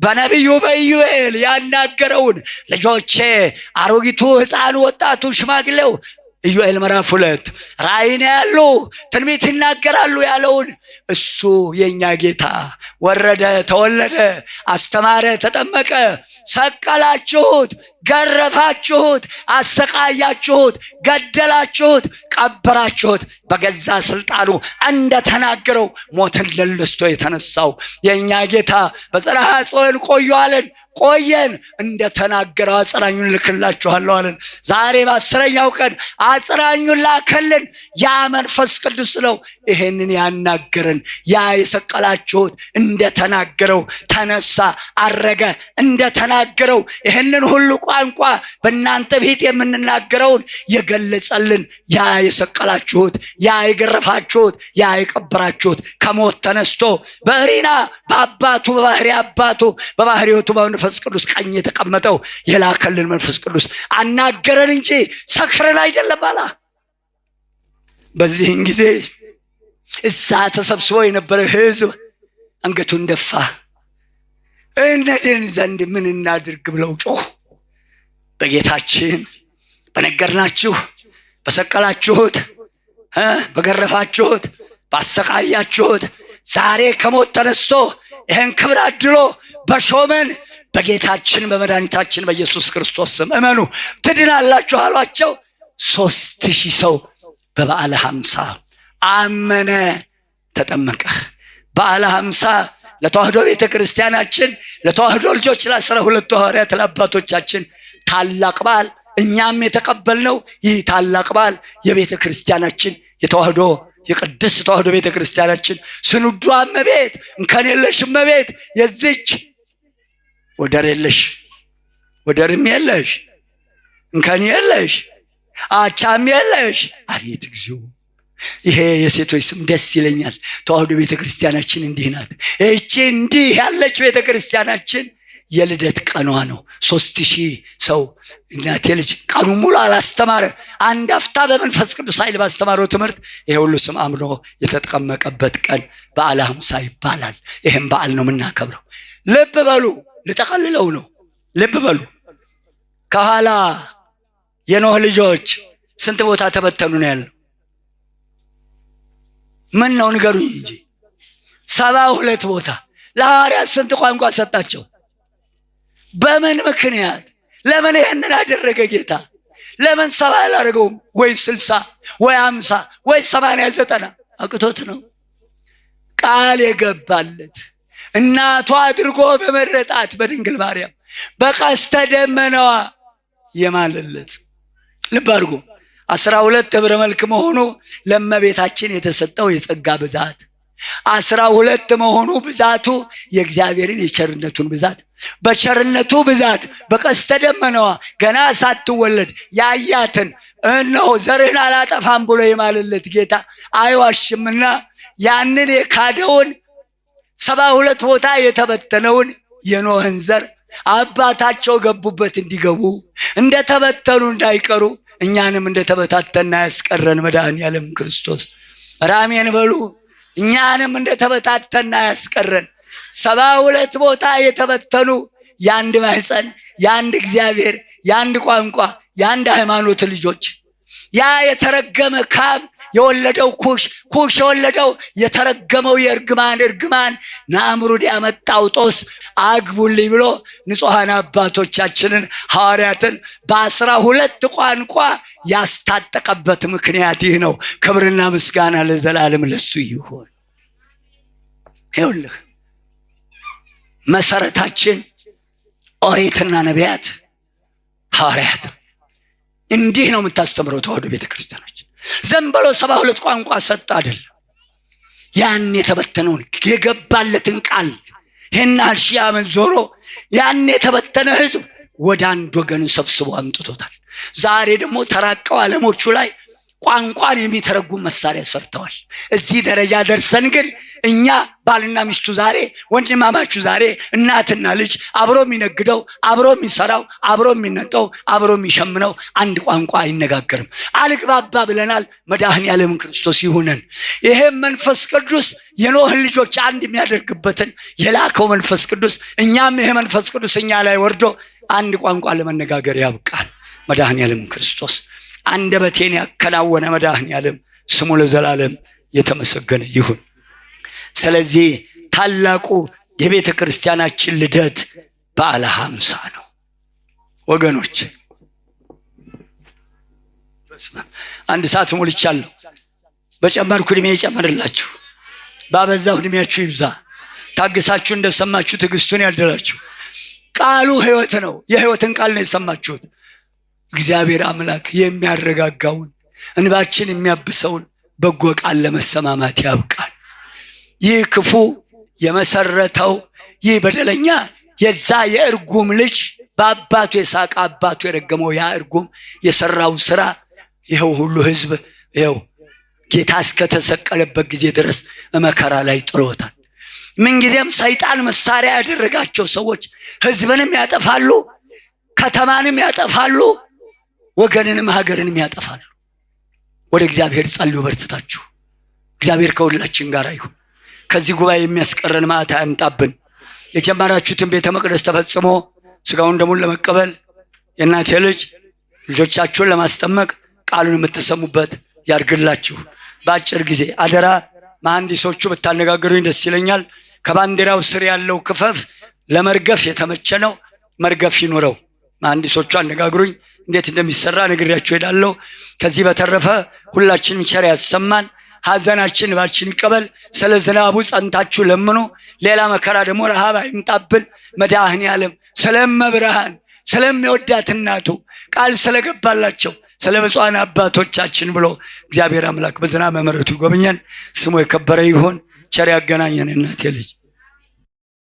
በነቢዩ በኢዩኤል ያናገረውን ልጆቼ፣ አሮጊቱ፣ ሕፃኑ፣ ወጣቱ፣ ሽማግሌው ኢዩኤል ምዕራፍ 2 ራእይን ያሉ ትንቢት ይናገራሉ ያለውን እሱ የኛ ጌታ ወረደ፣ ተወለደ፣ አስተማረ፣ ተጠመቀ፣ ሰቀላችሁት፣ ገረፋችሁት፣ አሰቃያችሁት፣ ገደላችሁት፣ ቀበራችሁት። በገዛ ስልጣኑ እንደተናገረው ሞትን ለልስቶ የተነሳው የኛ ጌታ በጽርሐ ጽዮን ቆዩ አለን። ቆየን። እንደተናገረው አጽናኙን ልክላችኋለሁ አለን። ዛሬ በ10ኛው ቀን አጽናኙን ላከልን። ያ መንፈስ ቅዱስ ነው ይሄንን ያናገረን። ያ የሰቀላችሁት እንደተናገረው ተነሳ፣ አረገ። እንደተናገረው ይሄንን ሁሉ ቋንቋ በእናንተ ፊት የምንናገረውን የገለጸልን ያ የሰቀላችሁት፣ ያ የገረፋችሁት፣ ያ የቀበራችሁት ከሞት ተነስቶ በእሪና በአባቱ በባህሪ አባቱ በባህሪ ሕይወቱ በመንፈስ ቅዱስ ቀኝ የተቀመጠው የላከልን መንፈስ ቅዱስ አናገረን እንጂ ሰክረን አይደለም አላ። በዚህን ጊዜ እዛ ተሰብስቦ የነበረ ሕዝብ አንገቱን ደፋ። እነዚህን ዘንድ ምን እናድርግ ብለው ጮሁ። በጌታችን በነገርናችሁ፣ በሰቀላችሁት፣ በገረፋችሁት፣ ባሰቃያችሁት ዛሬ ከሞት ተነስቶ ይህን ክብር አድሎ በሾመን በጌታችን በመድኃኒታችን በኢየሱስ ክርስቶስ ስም እመኑ ትድናላችሁ አሏቸው። 3000 ሰው በበዓለ 50 አመነ፣ ተጠመቀ። በዓለ 50 ለተዋህዶ ቤተ ክርስቲያናችን፣ ለተዋህዶ ልጆች፣ ለ12 ሐዋርያት ለአባቶቻችን ታላቅ በዓል፣ እኛም የተቀበልነው ይህ ታላቅ በዓል የቤተ ክርስቲያናችን የተዋህዶ የቅድስት ተዋህዶ ቤተ ክርስቲያናችን ስንዱ እመቤት፣ እንከን የለሽ እመቤት፣ የዚች ወደር የለሽ ወደርም የለሽ እንከን የለሽ አቻም የለሽ አቤት እግዚኦ! ይሄ የሴቶች ስም ደስ ይለኛል። ተዋህዶ ቤተ ክርስቲያናችን እንዲህ ናት። እቺ እንዲህ ያለች ቤተ ክርስቲያናችን የልደት ቀኗ ነው። 3000 ሰው እናቴ ልጅ ቀኑ ሙሉ አላስተማረ። አንድ አፍታ በመንፈስ ቅዱስ ኃይል ባስተማረው ትምህርት ይሄ ሁሉ ስም አምኖ የተጠቀመቀበት ቀን በዓለ 50 ይባላል። ይሄም በዓል ነው የምናከብረው። ልብ በሉ፣ ልጠቀልለው ነው። ልብ በሉ። ከኋላ የኖህ ልጆች ስንት ቦታ ተበተኑ ነው ያለው? ምን ነው ንገሩኝ እንጂ 72 ቦታ። ለሐዋርያት ስንት ቋንቋ ሰጣቸው? በምን ምክንያት? ለምን ይህንን አደረገ ጌታ? ለምን 70 አላደረገውም? ወይ 60 ወይ 50 ወይ 80 90? አቅቶት ነው? ቃል የገባለት እናቷ አድርጎ በመረጣት በድንግል ማርያም በቀስተ ደመናዋ የማለለት። ልብ አድርጎ 12 ህብረ መልክ መሆኑ ለእመቤታችን የተሰጠው የጸጋ ብዛት፣ 12 መሆኑ ብዛቱ የእግዚአብሔርን የቸርነቱን ብዛት፣ በቸርነቱ ብዛት በቀስተ ደመናዋ ገና ሳትወለድ ያያትን እነሆ ዘርህን አላጠፋም ብሎ የማለለት ጌታ አይዋሽምና ያንን የካደውን 72 ቦታ የተበተነውን የኖህን ዘር አባታቸው ገቡበት እንዲገቡ እንደተበተኑ እንዳይቀሩ እኛንም እንደተበታተና ያስቀረን መድኃኔዓለም ክርስቶስ ራሜን በሉ። እኛንም እንደተበታተና ያስቀረን 72 ቦታ የተበተኑ የአንድ ማህፀን፣ የአንድ እግዚአብሔር፣ የአንድ ቋንቋ፣ የአንድ ሃይማኖት ልጆች ያ የተረገመ ካብ የወለደው ኩሽ የወለደው የተረገመው የእርግማን ናምሩድ ያመጣው ጦስ አግቡልኝ ብሎ ንጹሐን አባቶቻችንን ሐዋርያትን በ12 ቋንቋ ያስታጠቀበት ምክንያት ይህ ነው። ክብርና ምስጋና ለዘላለም ለሱ ይሁን። ይኸውልህ መሰረታችን ኦሪትና ነቢያት፣ ሐዋርያት። እንዲህ ነው የምታስተምረው ተዋህዶ ቤተክርስቲያናችን። ዝም ብሎ 72 ቋንቋ ሰጥ አይደለም። ያን የተበተነውን የገባለትን ቃል ይህን 1000 ዓመት ዞሮ ያን የተበተነ ህዝብ ወደ አንድ ወገን ሰብስቦ አምጥቶታል። ዛሬ ደግሞ ተራቀው ዓለሞቹ ላይ ቋንቋን የሚተረጉም መሳሪያ ሰርተዋል። እዚህ ደረጃ ደርሰን ግን እኛ ባልና ሚስቱ ዛሬ፣ ወንድማማቹ ዛሬ፣ እናትና ልጅ አብሮ የሚነግደው፣ አብሮ የሚሰራው፣ አብሮ የሚነጠው፣ አብሮ የሚሸምነው አንድ ቋንቋ አይነጋገርም። አልግባባ ብለናል። መድኃኔዓለም ክርስቶስ ይሁነን። ይሄም መንፈስ ቅዱስ የኖህን ልጆች አንድ የሚያደርግበትን የላከው መንፈስ ቅዱስ እኛም ይሄ መንፈስ ቅዱስ እኛ ላይ ወርዶ አንድ ቋንቋ ለመነጋገር ያብቃል። መድኃኔዓለም ክርስቶስ አንደበቴን ያከናወነ መድኃኔዓለም ስሙ ለዘላለም የተመሰገነ ይሁን። ስለዚህ ታላቁ የቤተ ክርስቲያናችን ልደት በዓለ ሃምሳ ነው ወገኖች። አንድ ሰዓት ሞልቻለሁ። በጨመርኩ ዕድሜ ይጨመርላችሁ፣ ባበዛሁ ዕድሜያችሁ ይብዛ። ታግሳችሁ እንደሰማችሁ ትዕግስቱን ያደላችሁ። ቃሉ ሕይወት ነው። የሕይወትን ቃል ነው የሰማችሁት። እግዚአብሔር አምላክ የሚያረጋጋውን እንባችን የሚያብሰውን በጎ ቃል ለመሰማማት ያብቃል። ይህ ክፉ የመሰረተው ይህ በደለኛ የዛ የእርጉም ልጅ በአባቱ የሳቀ አባቱ የረገመው ያ እርጉም የሰራው ስራ ይኸው ሁሉ ህዝብ ይኸው ጌታ እስከተሰቀለበት ጊዜ ድረስ መከራ ላይ ጥሎታል። ምንጊዜም ሰይጣን መሳሪያ ያደረጋቸው ሰዎች ህዝብንም ያጠፋሉ፣ ከተማንም ያጠፋሉ፣ ወገንንም ሀገርንም ያጠፋሉ። ወደ እግዚአብሔር ጸልዩ በርትታችሁ። እግዚአብሔር ከሁላችን ጋር ይሁን። ከዚህ ጉባኤ የሚያስቀረን መዓት አያምጣብን። የጀመራችሁትን ቤተ መቅደስ ተፈጽሞ ስጋውን ደሙን ለመቀበል የእናቴ ልጅ ልጆቻችሁን ለማስጠመቅ ቃሉን የምትሰሙበት ያርግላችሁ። በአጭር ጊዜ አደራ መሐንዲሶቹ ብታነጋገሩኝ ደስ ይለኛል። ከባንዲራው ስር ያለው ክፈፍ ለመርገፍ የተመቸ ነው፣ መርገፍ ይኑረው። መሐንዲሶቹ አነጋግሩኝ፣ እንዴት እንደሚሰራ ነግሬያችሁ ሄዳለሁ። ከዚህ በተረፈ ሁላችንም ቸር ያሰማን፣ ሐዘናችን ባችን ይቀበል። ስለ ዝናቡ ጸንታችሁ ለምኑ። ሌላ መከራ ደግሞ ረሃብ አይምጣብን። መድኃኔዓለም ስለመብርሃን ስለሚወዳት እናቱ ቃል ስለገባላቸው ስለ ብፁዓን አባቶቻችን ብሎ እግዚአብሔር አምላክ በዝናብ ምሕረቱ ይጎብኘን። ስሙ የከበረ ይሁን። ቸር ያገናኘን እናቴ ልጅ